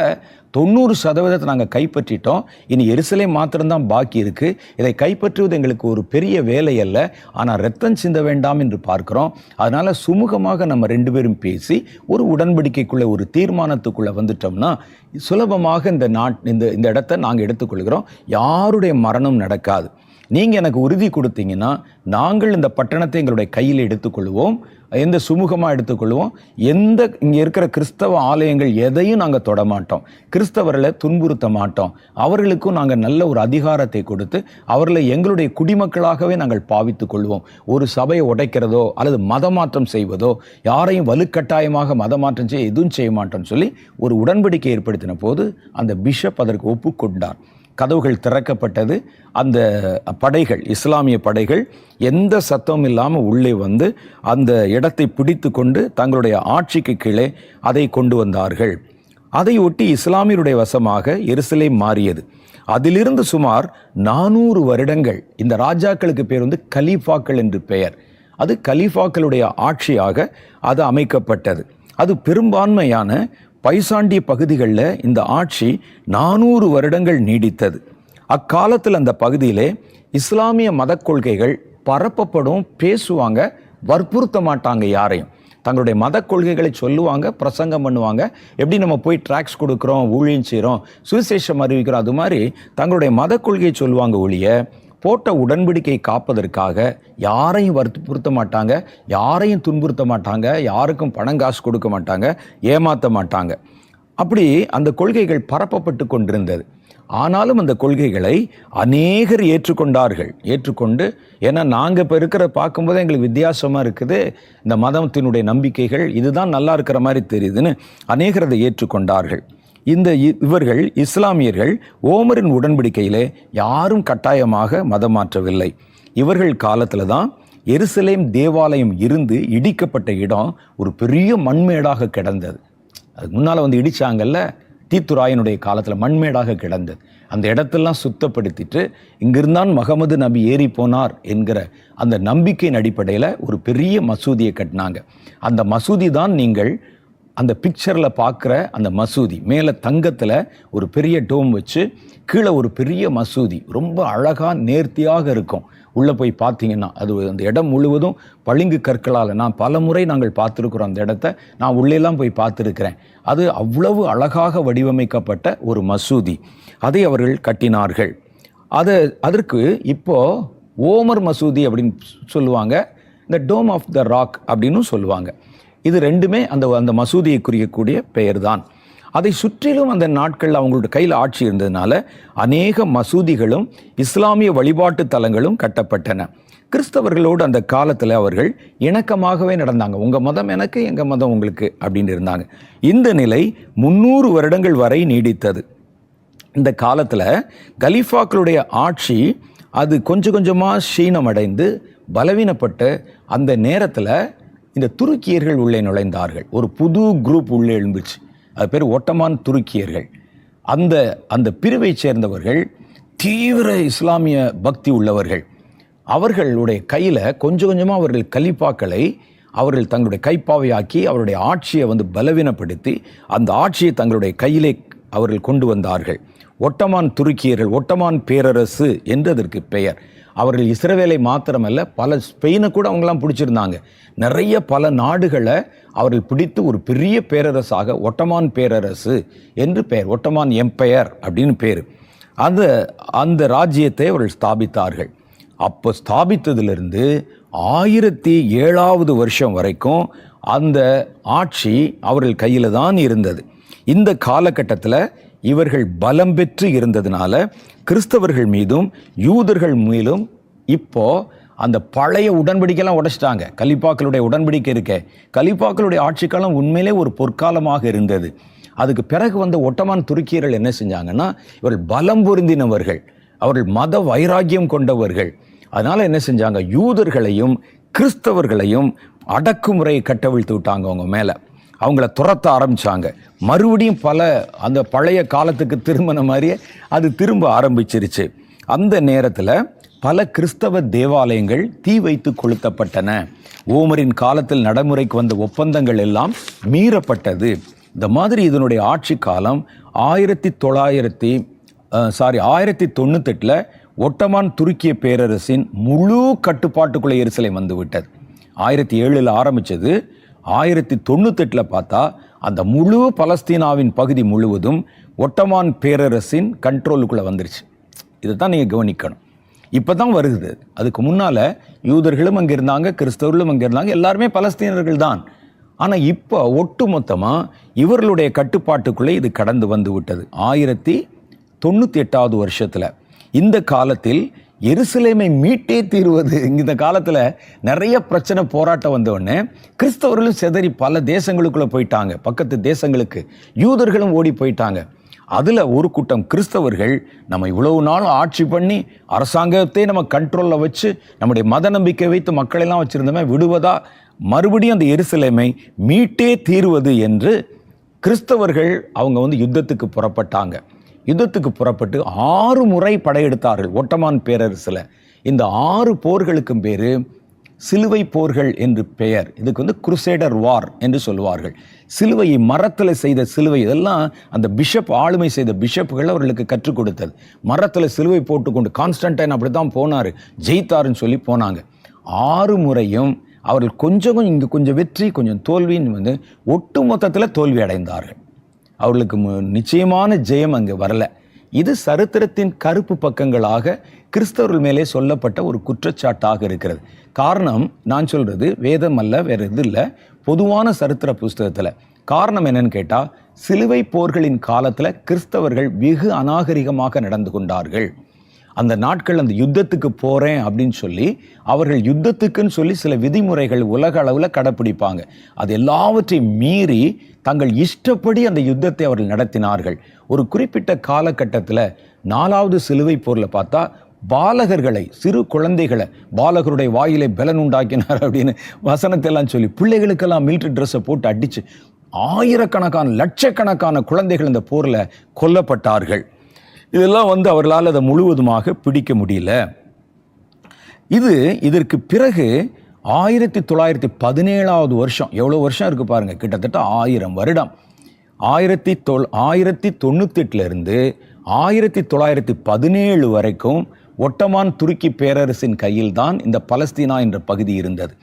[SPEAKER 1] 90% நாங்கள் கைப்பற்றிட்டோம், இனி எருசலேம் மாத்திரம்தான் பாக்கி இருக்குது. இதை கைப்பற்றுவது எங்களுக்கு ஒரு பெரிய வேலை அல்ல, ஆனால் ரத்தம் சிந்த வேண்டாம் என்று பார்க்குறோம். அதனால் சுமூகமாக நம்ம 2 பேரும் பேசி ஒரு உடன்படிக்கைக்குள்ளே, ஒரு தீர்மானத்துக்குள்ளே வந்துட்டோம்னா சுலபமாக இந்த இடத்தை நாங்கள் எடுத்துக்கொள்கிறோம், யாருடைய மரணம் நடக்காது. நீங்கள் எனக்கு உறுதி கொடுத்தீங்கன்னா நாங்கள் இந்த பட்டணத்தை எங்களுடைய கையில் எடுத்துக்கொள்வோம், சுமூகமாக எடுத்துக்கொள்வோம். இங்கே இருக்கிற கிறிஸ்தவ ஆலயங்கள் எதையும் நாங்கள் தொடமாட்டோம், கிறிஸ்தவர்களை துன்புறுத்த மாட்டோம், அவர்களுக்கும் நாங்கள் நல்ல ஒரு அதிகாரத்தை கொடுத்து அவர்களை எங்களுடைய குடிமக்களாகவே நாங்கள் பாவித்துக் கொள்வோம். ஒரு சபையை உடைக்கிறதோ அல்லது மதமாற்றம் செய்வதோ, யாரையும் வலுக்கட்டாயமாக மதமாற்றம் செய்ய எதுவும் செய்ய மாட்டோம்னு சொல்லி ஒரு உடன்படிக்கை ஏற்படுத்தின போது அந்த பிஷப் அதற்கு ஒப்புக்கொண்டார். கதவுகள் திறக்கப்பட்டது. அந்த படைகள், இஸ்லாமிய படைகள் எந்த சத்தமும் இல்லாமல் உள்ளே வந்து அந்த இடத்தை பிடித்து கொண்டு தங்களுடைய ஆட்சிக்கு கீழே அதை கொண்டு வந்தார்கள். அதை ஒட்டி இஸ்லாமியருடைய வசமாக எருசலேம் மாறியது. அதிலிருந்து சுமார் 400 வருடங்கள் இந்த ராஜாக்களுக்கு பேர் வந்து கலீஃபாக்கள் என்று பெயர். அது கலீஃபாக்களுடைய ஆட்சியாக அது அமைக்கப்பட்டது. அது பெரும்பான்மையான பைசாண்டிய பகுதிகளில் இந்த ஆட்சி 400 வருடங்கள் நீடித்தது. அக்காலத்தில் அந்த பகுதியிலே இஸ்லாமிய மத கொள்கைகள் பரப்பப்படும், பேசுவாங்க, வற்புறுத்த மாட்டாங்க யாரையும். தங்களுடைய மத கொள்கைகளை சொல்லுவாங்க, பிரசங்கம் பண்ணுவாங்க. எப்படி நம்ம போய் ட்ராக்ஸ் கொடுக்குறோம், ஊழியம் செய்கிறோம், சுவிசேஷம் அறிவிக்கிறோம், அது மாதிரி தங்களுடைய மத கொள்கையை சொல்லுவாங்க ஒழிய போட்ட உடன்படிக்கை காப்பதற்காக யாரையும் வற்புறுத்த மாட்டாங்க, யாரையும் துன்புறுத்த மாட்டாங்க, யாருக்கும் பணம் காசு கொடுக்க மாட்டாங்க, ஏமாற்ற மாட்டாங்க. அப்படி அந்த கொள்கைகள் பரப்பப்பட்டு கொண்டிருந்தது. ஆனாலும் அந்த கொள்கைகளை அநேகர் ஏற்றுக்கொண்டு, ஏன்னா நாங்கள் இப்போ இருக்கிற பார்க்கும்போது எங்களுக்கு வித்தியாசமாக இருக்குது, இந்த மதத்தினுடைய நம்பிக்கைகள் இதுதான் நல்லா இருக்கிற மாதிரி தெரியுதுன்னு அநேகர் அதை ஏற்றுக்கொண்டார்கள். இவர்கள் இஸ்லாமியர்கள் ஓமரின் உடன்படிக்கையிலே யாரும் கட்டாயமாக மதம் மாற்றவில்லை. இவர்கள் காலத்தில் தான் எருசலேம் தேவாலயம் இருந்து இடிக்கப்பட்ட இடம் ஒரு பெரிய மண்மேடாக கிடந்தது. அதுக்கு முன்னால் வந்து இடித்தாங்கல்ல, தீத்துராயனுடைய காலத்தில் மண்மேடாக கிடந்தது. அந்த இடத்தெல்லாம் சுத்தப்படுத்திட்டு இங்கிருந்தான் முகமது நபி ஏறி போனார் என்கிற அந்த நம்பிக்கையின் அடிப்படையில் ஒரு பெரிய மசூதியை கட்டினாங்க. அந்த மசூதி தான் நீங்கள் அந்த பிக்சரில் பார்க்குற அந்த மசூதி. மேலே தங்கத்தில் ஒரு பெரிய டோம் வச்சு கீழே ஒரு பெரிய மசூதி, ரொம்ப அழகாக நேர்த்தியாக இருக்கும். உள்ளே போய் பார்த்தீங்கன்னா அது அந்த இடம் முழுவதும் பளிங்கு கற்களால், நான் பல முறை நாங்கள் பார்த்துருக்குறோம் அந்த இடத்த, நான் உள்ளேலாம் போய் பார்த்துருக்கிறேன். அது அவ்வளவு அழகாக வடிவமைக்கப்பட்ட ஒரு மசூதி. அதை அவர்கள் கட்டினார்கள். அதற்கு இப்போது ஓமர் மசூதி அப்படின்னு சொல்லுவாங்க, இந்த டோம் ஆஃப் த ராக் அப்படின்னு சொல்லுவாங்க. இது ரெண்டுமே அந்த மசூதியை குறிக்கக்கூடிய பெயர் தான். அதை சுற்றிலும் அந்த நாட்களில் அவங்களோட கையில் ஆட்சி இருந்ததுனால அநேக மசூதிகளும் இஸ்லாமிய வழிபாட்டு தலங்களும் கட்டப்பட்டன. கிறிஸ்தவர்களோடு அந்த காலத்தில் அவர்கள் இணக்கமாகவே நடந்தாங்க. உங்கள் மதம் எனக்கு, எங்கள் மதம் உங்களுக்கு அப்படின்னு இருந்தாங்க. இந்த நிலை 300 வருடங்கள் வரை நீடித்தது. இந்த காலத்தில் கலீஃபாக்களுடைய ஆட்சி அது கொஞ்சம் கொஞ்சமாக சீனமடைந்து பலவீனப்பட்டு அந்த நேரத்தில் இந்த துருக்கியர்கள் உள்ளே நுழைந்தார்கள். ஒரு புது குரூப் உள்ளே எழுந்துச்சு. அது பேர் ஒட்டமான் துருக்கியர்கள். அந்த பிரிவை சேர்ந்தவர்கள் தீவிர இஸ்லாமிய பக்தி உள்ளவர்கள். அவர்களுடைய கையில் கொஞ்சம் கொஞ்சமாக அவர்கள் கலீஃபாக்களை அவர்கள் தங்களுடைய கைப்பாவையாக்கி அவருடைய ஆட்சியை வந்து பலவீனப்படுத்தி அந்த ஆட்சியை தங்களுடைய கையிலே அவர்கள் கொண்டு வந்தார்கள். ஒட்டமான் துருக்கியர்கள், ஒட்டமான் பேரரசு என்று அதற்கு பெயர். அவர்கள் இஸ்ரவேலை மாத்திரமல்ல, பல ஸ்பெயினை கூட அவங்களாம் பிடிச்சிருந்தாங்க. நிறைய பல நாடுகளை அவர்கள் பிடித்து ஒரு பெரிய பேரரசாக ஒட்டமான் பேரரசு என்று பெயர், ஒட்டமான் எம்பையர் அப்படின்னு பேர். அந்த அந்த ராஜ்யத்தை அவர்கள் ஸ்தாபித்தார்கள். அப்போ ஸ்தாபித்ததிலிருந்து 1007வது வருஷம் வரைக்கும் அந்த ஆட்சி அவர்கள் கையில் தான் இருந்தது. இந்த காலகட்டத்தில் இவர்கள் பலம் பெற்று இருந்ததுனால கிறிஸ்தவர்கள் மீதும் யூதர்கள் மீதும் இப்போ அந்த பழைய உடன்படிக்கைலாம் உடைச்சிட்டாங்க. கலிப்பாக்களுடைய உடன்படிக்கை இருக்க, கலிப்பாக்களுடைய ஆட்சி காலம் உண்மையிலே ஒரு பொற்காலமாக இருந்தது. அதுக்கு பிறகு வந்த ஒட்டமான் துருக்கியர்கள் என்ன செஞ்சாங்கன்னா, இவர்கள் பலம் பொருந்தினவர்கள், அவர்கள் மத வைராக்கியம் கொண்டவர்கள். அதனால என்ன செஞ்சாங்க, யூதர்களையும் கிறிஸ்தவர்களையும் அடக்குமுறையை கட்டவிழ்த்து விட்டாங்க. அவங்க மேலே அவங்கள துரத்த ஆரம்பிச்சாங்க. மறுபடியும் அந்த பழைய காலத்துக்கு திரும்பின மாதிரியே அது திரும்ப ஆரம்பிச்சிருச்சு. அந்த நேரத்தில் பல கிறிஸ்தவ தேவாலயங்கள் தீ வைத்து கொளுத்தப்பட்டன. ஓமரின் காலத்தில் நடைமுறைக்கு வந்த ஒப்பந்தங்கள் எல்லாம் மீறப்பட்டது. இந்த மாதிரி இதனுடைய ஆட்சி காலம் 1098 ஒட்டமான் துருக்கிய பேரரசின் முழு கட்டுப்பாட்டுக்குள்ளே எருசலேம் வந்து விட்டது. 1007 ஆரம்பித்தது. 1098 பார்த்தா அந்த முழு பலஸ்தீனாவின் பகுதி முழுவதும் ஒட்டமான் பேரரசின் கண்ட்ரோலுக்குள்ளே வந்துருச்சு. இதை தான் நீங்கள் கவனிக்கணும். இப்போ தான் வருகுது. அதுக்கு முன்னால் யூதர்களும் அங்கே இருந்தாங்க, கிறிஸ்தவர்களும் அங்கே இருந்தாங்க, எல்லாருமே பலஸ்தீனர்கள் தான். ஆனால் இப்போ ஒட்டு மொத்தமாக இவர்களுடைய கட்டுப்பாட்டுக்குள்ளே இது கடந்து வந்து விட்டது. 1098வது வருஷத்தில் இந்த காலத்தில் எருசலேமை மீட்டே தீர்வது. இந்த காலத்தில் நிறைய பிரச்சனை போராட்டம் வந்தோடனே கிறிஸ்தவர்களும் செதறி பல தேசங்களுக்குள்ளே போயிட்டாங்க, பக்கத்து தேசங்களுக்கு. யூதர்களும் ஓடி போயிட்டாங்க. அதில் ஒரு கூட்டம் கிறிஸ்தவர்கள் நம்ம இவ்வளவு நாள் ஆட்சி பண்ணி அரசாங்கத்தை நம்ம கண்ட்ரோலில் வச்சு நம்முடைய மத நம்பிக்கை வைத்து மக்களெல்லாம் வச்சுருந்தோமே, விடுவதா, மறுபடியும் அந்த எருசலேமை மீட்டே தீர்வது என்று கிறிஸ்தவர்கள் அவங்க யுத்தத்துக்கு புறப்பட்டாங்க. யுத்தத்துக்கு புறப்பட்டு 6 முறை படையெடுத்தார்கள் ஒட்டமான் பேரரசில். இந்த 6 போர்களுக்கும் பேர் சிலுவை போர்கள் என்று பெயர். இதுக்கு குருசேடர் வார் என்று சொல்லுவார்கள். சிலுவையை மரத்தில் செய்த சிலுவை, இதெல்லாம் அந்த பிஷப் ஆளுமை செய்த பிஷப்புகள் அவர்களுக்கு கற்றுக் கொடுத்தது. மரத்தில் சிலுவை போட்டுக்கொண்டு கான்ஸ்டன்டைன் அப்படி தான் போனார், ஜெயித்தாருன்னு சொல்லி போனாங்க. 6 முறையும் அவர்கள் கொஞ்சம் இங்கே கொஞ்சம் வெற்றி கொஞ்சம் தோல்வின்னு ஒட்டு மொத்தத்தில் தோல்வி அடைந்தார்கள். அவர்களுக்கு நிச்சயமான ஜெயம் அங்கே வரல. இது சரித்திரத்தின் கருப்பு பக்கங்களாக கிறிஸ்தவர்கள் மேலே சொல்லப்பட்ட ஒரு குற்றச்சாட்டாக இருக்கிறது. காரணம் நான் சொல்றது வேதம் அல்ல, வேற எது இல்லை, பொதுவான சரித்திர புஸ்தகத்தில். காரணம் என்னன்னு கேட்டால், சிலுவை போர்களின் காலத்தில் கிறிஸ்தவர்கள் வெகு அநாகரிகமாக நடந்து கொண்டார்கள். அந்த நாட்கள் அந்த யுத்தத்துக்கு போகிறேன் அப்படின்னு சொல்லி அவர்கள் யுத்தத்துக்குன்னு சொல்லி சில விதிமுறைகள் உலக அளவில் கடைப்பிடிப்பாங்க. அது எல்லாவற்றையும் மீறி தங்கள் இஷ்டப்படி அந்த யுத்தத்தை அவர்கள் நடத்தினார்கள். ஒரு குறிப்பிட்ட காலகட்டத்தில் 4வது சிலுவை போரில் பார்த்தா பாலகர்களை, சிறு குழந்தைகளை பாலகருடைய வாயிலை பலன் உண்டாக்கினார் அப்படின்னு வசனத்தெல்லாம் சொல்லி பிள்ளைகளுக்கெல்லாம் மிலிட்ரி ட்ரெஸ்ஸை போட்டு அடித்து ஆயிரக்கணக்கான லட்சக்கணக்கான குழந்தைகள் இந்த போரில் கொல்லப்பட்டார்கள். இதெல்லாம் அவர்களால் அதை முழுவதுமாக பிடிக்க முடியல. இதற்கு பிறகு 1917வது வருஷம், எவ்வளோ வருஷம் இருக்குது பாருங்கள், கிட்டத்தட்ட 1000 வருடம். 1998 1917 வரைக்கும் ஒட்டமான் துருக்கி பேரரசின் கையில் தான் இந்த பலஸ்தீனா என்ற பகுதி இருந்தது.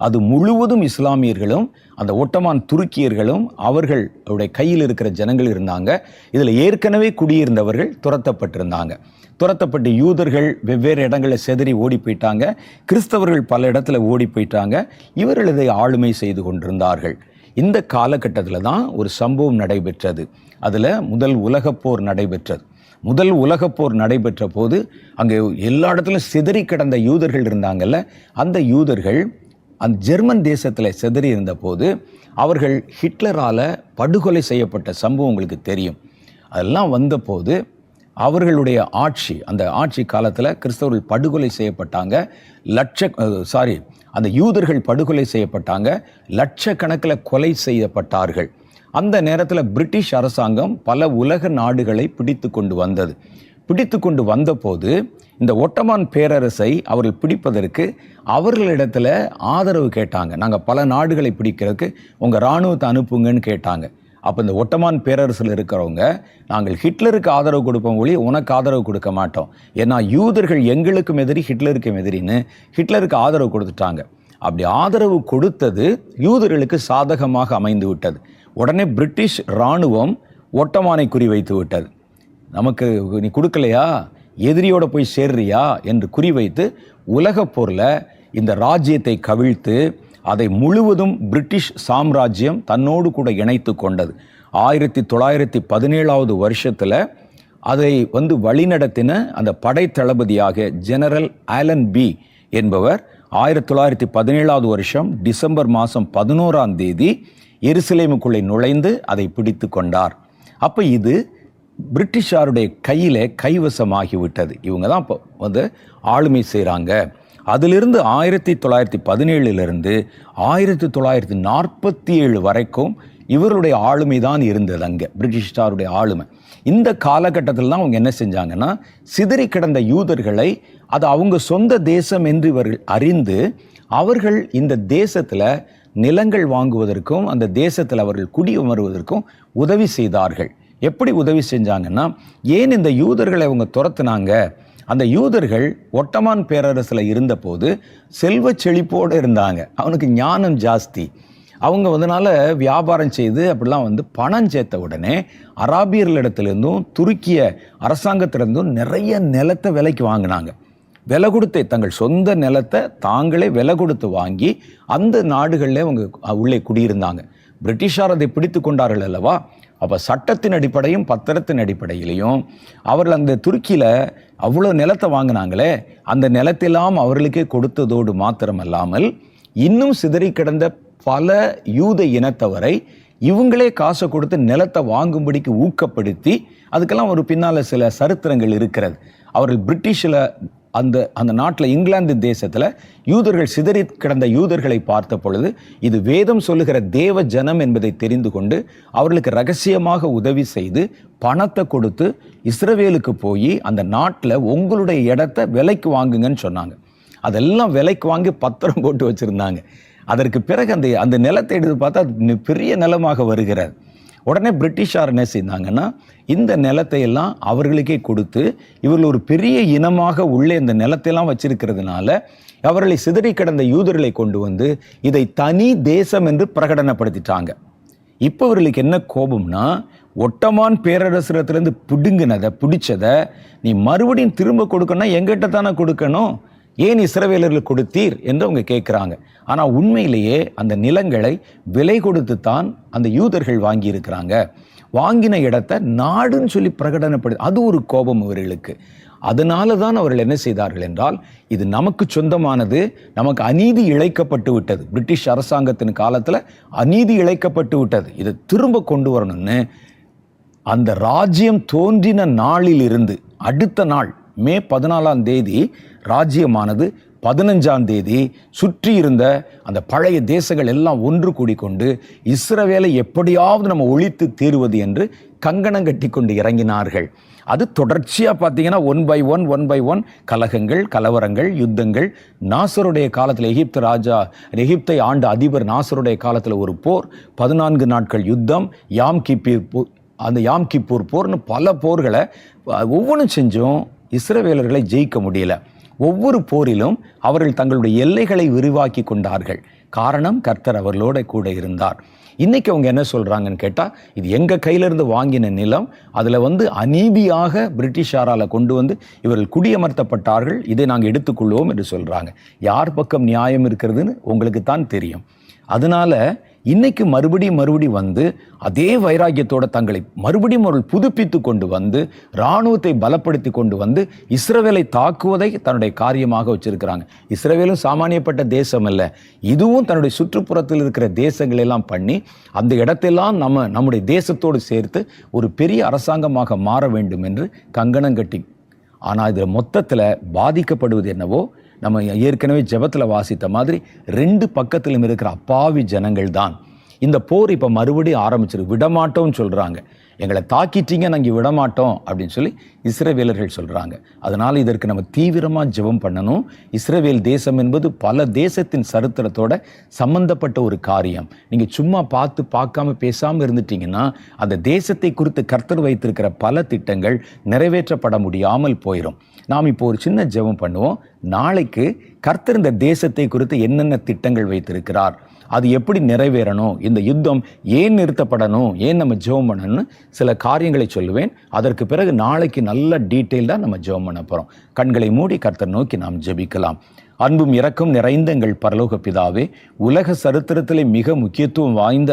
[SPEAKER 1] அது முழுவதும் இஸ்லாமியர்களும் அந்த ஒட்டமான் துருக்கியர்களும் அவர்களுடைய கையில் இருக்கிற ஜனங்கள் இருந்தாங்க. இதில் ஏற்கனவே குடியிருந்தவர்கள் துரத்தப்பட்டிருந்தாங்க. துரத்தப்பட்டு யூதர்கள் வெவ்வேறு இடங்களில் செதறி ஓடி போயிட்டாங்க, கிறிஸ்தவர்கள் பல இடத்துல ஓடி போயிட்டாங்க. இவர்கள் இதை ஆளுமை செய்து கொண்டிருந்தார்கள். இந்த காலகட்டத்தில் தான் ஒரு சம்பவம் நடைபெற்றது. அதில் முதல் உலகப்போர் நடைபெற்றது. முதல் உலகப்போர் நடைபெற்ற போது அங்கே எல்லா இடத்துலையும் சிதறி கிடந்த யூதர்கள் இருந்தாங்கல்ல, அந்த யூதர்கள் அந்த ஜெர்மன் தேசத்தில் சிதறி இருந்த போது அவர்கள் ஹிட்லரால் படுகொலை செய்யப்பட்ட சம்பவம் உங்களுக்கு தெரியும். அதெல்லாம் வந்தபோது அவர்களுடைய அந்த ஆட்சி காலத்தில் கிறிஸ்தவர்கள் படுகொலை செய்யப்பட்டாங்க. அந்த யூதர்கள் படுகொலை செய்யப்பட்டாங்க, லட்சக்கணக்கில் கொலை செய்யப்பட்டார்கள். அந்த நேரத்தில் பிரிட்டிஷ் அரசாங்கம் பல உலக நாடுகளை பிடித்து கொண்டு வந்தபோது இந்த ஒட்டமான் பேரரசை அவர்கள் பிடிப்பதற்கு அவர்களிடத்தில் ஆதரவு கேட்டாங்க. நாங்கள் பல நாடுகளை பிடிக்கிறதுக்கு உங்கள் இராணுவத்தை அனுப்புங்கன்னு கேட்டாங்க. அப்போ இந்த ஒட்டமான் பேரரசில் இருக்கிறவங்க, நாங்கள் ஹிட்லருக்கு ஆதரவு கொடுப்போம் ஒழி உனக்கு ஆதரவு கொடுக்க மாட்டோம், ஏன்னா யூதர்கள் எங்களுக்கும் எதிரி ஹிட்லருக்கும் எதிரின்னு ஹிட்லருக்கு ஆதரவு கொடுத்துட்டாங்க. அப்படி ஆதரவு கொடுத்தது யூதர்களுக்கு சாதகமாக அமைந்து விட்டது. உடனே பிரிட்டிஷ் இராணுவம் ஒட்டமானை குறிவைத்து விட்டது. நமக்கு நீ கொடுக்கலையா, எதிரியோட போய் சேர்றியா என்று குறிவைத்து உலகப் போரில் இந்த ராஜ்யத்தை கவிழ்த்து அதை முழுவதும் பிரிட்டிஷ் சாம்ராஜ்யம் தன்னோடு கூட இணைத்து கொண்டது. 1917 வருஷத்தில் அதை வழிநடத்தின அந்த படை தளபதியாக ஜெனரல் ஆலன் பி என்பவர் 1917 வருஷம் டிசம்பர் மாதம் 11 எருசலேமுக்குள்ளே நுழைந்து அதை பிடித்து கொண்டார். அப்போ இது பிரிட்டிஷாருடைய கையிலே கைவசமாகிவிட்டது. இவங்க தான் இப்போ ஆளுமை செய்கிறாங்க. அதிலிருந்து 1917 1947 வரைக்கும் இவருடைய ஆளுமை தான் இருந்தது. அங்கே பிரிட்டிஷாருடைய ஆளுமை. இந்த காலகட்டத்தில் தான் அவங்க என்ன செஞ்சாங்கன்னா, சிதறி கிடந்த யூதர்களை அது அவங்க சொந்த தேசம் என்று இவர்கள் அறிந்து அவர்கள் இந்த தேசத்தில் நிலங்கள் வாங்குவதற்கும் அந்த தேசத்தில் அவர்கள் குடியமர்வதற்கும் உதவி செய்தார்கள். எப்படி உதவி செஞ்சாங்கன்னா, ஏன் இந்த யூதர்களை அவங்க துரத்துனாங்க? அந்த யூதர்கள் ஒட்டமான் பேரரசில் இருந்தபோது செல்வ செழிப்போடு இருந்தாங்க. அவனுக்கு ஞானம் ஜாஸ்தி. அவங்க அதனால் வியாபாரம் செய்து அப்படிலாம் பணம் சேர்த்த உடனே அராபியர்களிடத்திலிருந்தும் துருக்கிய அரசாங்கத்திலிருந்தும் நிறைய நிலத்தை விலைக்கு வாங்கினாங்க. விலை கொடுத்து தங்கள் சொந்த நிலத்தை தாங்களே விலை கொடுத்து வாங்கி அந்த நாடுகளில் அவங்க உள்ளே குடியிருந்தாங்க. பிரிட்டிஷார் அதை பிடித்து கொண்டார்கள் அல்லவா? அப்போ சட்டத்தின் அடிப்படையும் பத்திரத்தின் அடிப்படையிலையும் அவர்கள் அந்த துருக்கியில் அவ்வளோ நிலத்தை வாங்கினாங்களே, அந்த நிலத்தெல்லாம் அவர்களுக்கே கொடுத்ததோடு மாத்திரமல்லாமல் இன்னும் சிதறி கிடந்த பல யூத இனத்தவரை இவங்களே காசை கொடுத்து நிலத்தை வாங்கும்படிக்கு ஊக்கப்படுத்தி, அதுக்கெல்லாம் ஒரு பின்னால் சில சரித்திரங்கள் இருக்கிறது. அவர்கள் பிரிட்டிஷில் அந்த நாட்டில் இங்கிலாந்து தேசத்தில் யூதர்கள் சிதறி கிடந்த யூதர்களை பார்த்த பொழுது இது வேதம் சொல்லுகிற தேவ ஜனம் என்பதை தெரிந்து கொண்டு அவர்களுக்கு ரகசியமாக உதவி செய்து பணத்தை கொடுத்து இஸ்ரவேலுக்கு போய் அந்த நாட்டில் உங்களுடைய இடத்த விலைக்கு வாங்குங்கன்னு சொன்னாங்க. அதெல்லாம் விலைக்கு வாங்கி பத்திரம் போட்டு வச்சுருந்தாங்க. அதற்கு பிறகு அந்த நிலத்தை எடுத்து பார்த்தா அது பெரிய நிலமாக வருகிறது. உடனே பிரிட்டிஷார் என்ன செய்தாங்கன்னா, இந்த நிலத்தை எல்லாம் அவர்களுக்கே கொடுத்து இவர்கள் ஒரு பெரிய இனமாக உள்ளே இந்த நிலத்தையெல்லாம் வச்சிருக்கிறதுனால அவர்களை சிதறி கிடந்த யூதர்களை கொண்டு இதை தனி தேசம் என்று பிரகடனப்படுத்திட்டாங்க. இப்போ இவர்களுக்கு என்ன கோபம்னா, ஒட்டமான் பேரரசத்திலிருந்து பிடிச்சதை நீ மறுபடியும் திரும்ப கொடுக்கணும்னா எங்கிட்ட தானே கொடுக்கணும், ஏன் இஸ்ரவேலர்கள் கொடுத்தீர் என்று அவங்க கேட்குறாங்க. ஆனால் உண்மையிலேயே அந்த நிலங்களை விலை கொடுத்து தான் அந்த யூதர்கள் வாங்கி இருக்கிறாங்க. வாங்கின இடத்தை நாடுன்னு சொல்லி பிரகடனப்படு, அது ஒரு கோபம் இவர்களுக்கு. அதனால தான் அவர்கள் என்ன செய்தார்கள் என்றால், இது நமக்கு சொந்தமானது, நமக்கு அநீதி இழைக்கப்பட்டு விட்டது, பிரிட்டிஷ் அரசாங்கத்தின் காலத்தில் அநீதி இழைக்கப்பட்டு விட்டது, இதை திரும்ப கொண்டு வரணும்னு அந்த ராஜ்யம் தோன்றின நாளில் இருந்து அடுத்த நாள் மே 14 ராஜ்யமானது 15 சுற்றி இருந்த அந்த பழைய தேசங்கள் எல்லாம் ஒன்று கூடிக்கொண்டு இஸ்ரவேலை எப்படியாவது நம்ம ஒழித்து தீருவது என்று கங்கணம் கட்டி கொண்டு இறங்கினார்கள். அது தொடர்ச்சியாக பார்த்தீங்கன்னா ஒன் பை ஒன் கலகங்கள், கலவரங்கள், யுத்தங்கள். நாசருடைய காலத்தில் எகிப்தை ஆண்ட அதிபர் நாசருடைய காலத்தில் ஒரு போர், 14 நாட்கள் யுத்தம், யாம் கிப்பூர் போர்னு பல போர்களை ஒவ்வொன்றும் செஞ்சும் இஸ்ரவேலர்களை ஜெயிக்க முடியல. ஒவ்வொரு போரிலும் அவர்கள் தங்களுடைய எல்லைகளை விரிவாக்கி கொண்டார்கள். காரணம், கர்த்தர் அவர்களோட கூட இருந்தார். இன்னைக்கு அவங்க என்ன சொல்றாங்கன்னு கேட்டால், இது எங்கள் கையிலிருந்து வாங்கின நிலம், அதில் அநீதியாக பிரிட்டிஷாரால் கொண்டு இவர்கள் குடியமர்த்தப்பட்டார்கள், இதை நாங்கள் எடுத்துக்கொள்வோம் என்று சொல்கிறாங்க. யார் பக்கம் நியாயம் இருக்கிறதுன்னு உங்களுக்கு தான் தெரியும். அதனால இன்னைக்கு மறுபடியும் அதே வைராக்கியத்தோட தங்களை மறுபடியும் அவர்கள் புதுப்பித்து கொண்டு இராணுவத்தை பலப்படுத்தி கொண்டு இஸ்ரவேலை தாக்குவதை தன்னுடைய காரியமாக வச்சிருக்கிறாங்க. இஸ்ரவேலும் சாமானியப்பட்ட தேசம் அல்ல, இதுவும் தன்னுடைய சுற்றுப்புறத்தில் இருக்கிற தேசங்களெல்லாம் பண்ணி அந்த இடத்தெல்லாம் நம்முடைய தேசத்தோடு சேர்த்து ஒரு பெரிய அரசாங்கமாக மாற வேண்டும் என்று கங்கணம் கட்டி. ஆனால் இதில் மொத்தத்தில் பாதிக்கப்படுவது என்னவோ, நம்ம ஏற்கனவே ஜெபத்தில் வாசித்த மாதிரி 2 பக்கத்திலும் இருக்கிற அப்பாவி ஜனங்கள் தான். இந்த போர் இப்போ மறுபடியும் ஆரம்பிச்சிரு, விடமாட்டோம்னு சொல்கிறாங்க. எங்களை தாக்கிட்டீங்க, நாங்கள் விடமாட்டோம் அப்படின்னு சொல்லி இஸ்ரவேலர்கள் சொல்கிறாங்க. அதனால் இதற்கு நம்ம தீவிரமாக ஜெபம் பண்ணணும். இஸ்ரவேல் தேசம் என்பது பல தேசத்தின் சரித்திரத்தோட சம்பந்தப்பட்ட ஒரு காரியம். நீங்கள் சும்மா பார்க்காம பேசாமல் இருந்துட்டீங்கன்னா அந்த தேசத்தை குறித்து கர்த்தர் வைத்திருக்கிற பல திட்டங்கள் நிறைவேற்றப்பட முடியாமல் போயிடும். நாம் இப்போ ஒரு சின்ன ஜெபம் பண்ணுவோம். நாளைக்கு கர்த்தர் இந்த தேசத்தை குறித்து என்னென்ன திட்டங்கள் வைத்திருக்கிறார், அது எப்படி நிறைவேறணும், இந்த யுத்தம் ஏன் நிறுத்தப்படணும், ஏன் நம்ம ஜெபம் பண்ணணும்னு சில காரியங்களை சொல்லுவேன். அதற்கு பிறகு நாளைக்கு நல்ல டீட்டெயில்டாக நம்ம ஜெபம் பண்ண போகிறோம். கண்களை மூடி கர்த்தர் நோக்கி நாம் ஜெபிக்கலாம். அன்பும் இரக்கம் நிறைந்த எங்கள் பரலோக பிதாவே, உலக சரித்திரத்திலே மிக முக்கியத்துவம் வாய்ந்த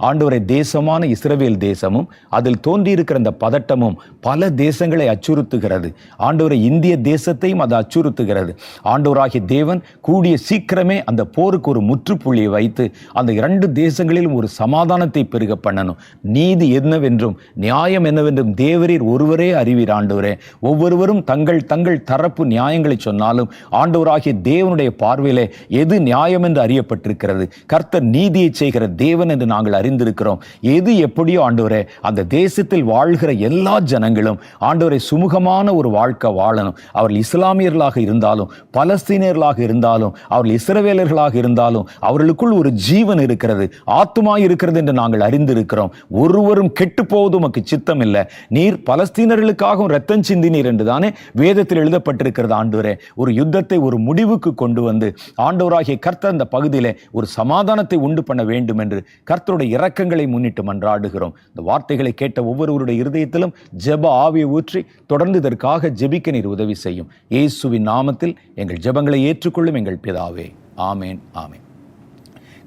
[SPEAKER 1] ஆண்டவரை தேசமான இஸ்ரவேல் தேசமும் அதில் தோன்றியிருக்கிற இந்த பதட்டமும் பல தேசங்களை அச்சுறுத்துகிறது. ஆண்டவரை இந்திய தேசத்தையும் அது அச்சுறுத்துகிறது. ஆண்டவராகிய தேவன் கூடிய சீக்கிரமே அந்த போருக்கு ஒரு முற்றுப்புள்ளியை வைத்து அந்த 2 தேசங்களிலும் ஒரு சமாதானத்தை பெருக பண்ணணும். நீதி என்னவென்றும் நியாயம் என்னவென்றும் தேவரீர் ஒருவரே அறிவீர். ஆண்டவரே, ஒவ்வொருவரும் தங்கள் தங்கள் தரப்பு நியாயங்களை சொன்னாலும் ஆண்டவராகிய தேவனுடைய பார்வையிலே எது நியாயம் என்று அறியப்பட்டிருக்கிறது. கர்த்தர் நீதியை செய்கிற தேவன் என்று நாங்கள் அறிந்திருக்கிறோம். எது எப்படியோ ஆண்டவரே, அந்த தேசத்தில் வாழ்கிற எல்லா ஜனங்களும் ஆண்டவரை சுமூகமான ஒரு வாழ்க்கை வாழணும். அவர்கள் இஸ்லாமியர்களாக இருந்தாலும், பலஸ்தீனியர்களாக இருந்தாலும், அவர்கள் இஸ்ரவேலர்களாக இருந்தாலும், அவர்களுக்குள் ஒரு ஜீவன் இருக்கிறது, ஆத்துமாய் இருக்கிறது என்று நாங்கள் அறிந்திருக்கிறோம். ஒருவரும் கெட்டு போவது உமக்கு சித்தம் இல்லை. நீர் பலஸ்தீனர்களுக்காகவும் ரத்தம் சிந்தினீர் என்று தானே வேதத்தில் எழுதப்பட்டிருக்கிறது. ஆண்டவரே, ஒரு யுத்தத்தை ஒரு முடிவுக்கு கொண்டு வந்து ஆண்டவராகிய கர்த்தர் அந்த பகுதியிலே ஒரு சமாதானத்தை உண்டு பண்ண வேண்டும் என்று கர்த்தருடைய இரக்கங்களை முன்னிட்டு மன்றாடுகிறோம். இந்த வார்த்தைகளை கேட்ட ஒவ்வொருவருடைய இருதயத்திலும் ஜெப ஆவியை ஊற்றி தொடர்ந்து இதற்காக ஜெபிக்க நீர் உதவி செய்யும். இயேசுவின் நாமத்தில் எங்கள் ஜெபங்களை ஏற்றுக்கொள்ளும் எங்கள் பிதாவே. ஆமேன், ஆமேன்.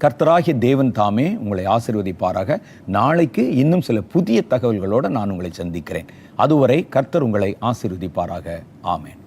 [SPEAKER 1] கர்த்தராகிய தேவன் தாமே உங்களை ஆசீர்வதிப்பாராக. நாளைக்கு இன்னும் சில புதிய தகவல்களோடு நான் உங்களை சந்திக்கிறேன். அதுவரை கர்த்தர் உங்களை ஆசீர்வதிப்பாராக. ஆமேன்.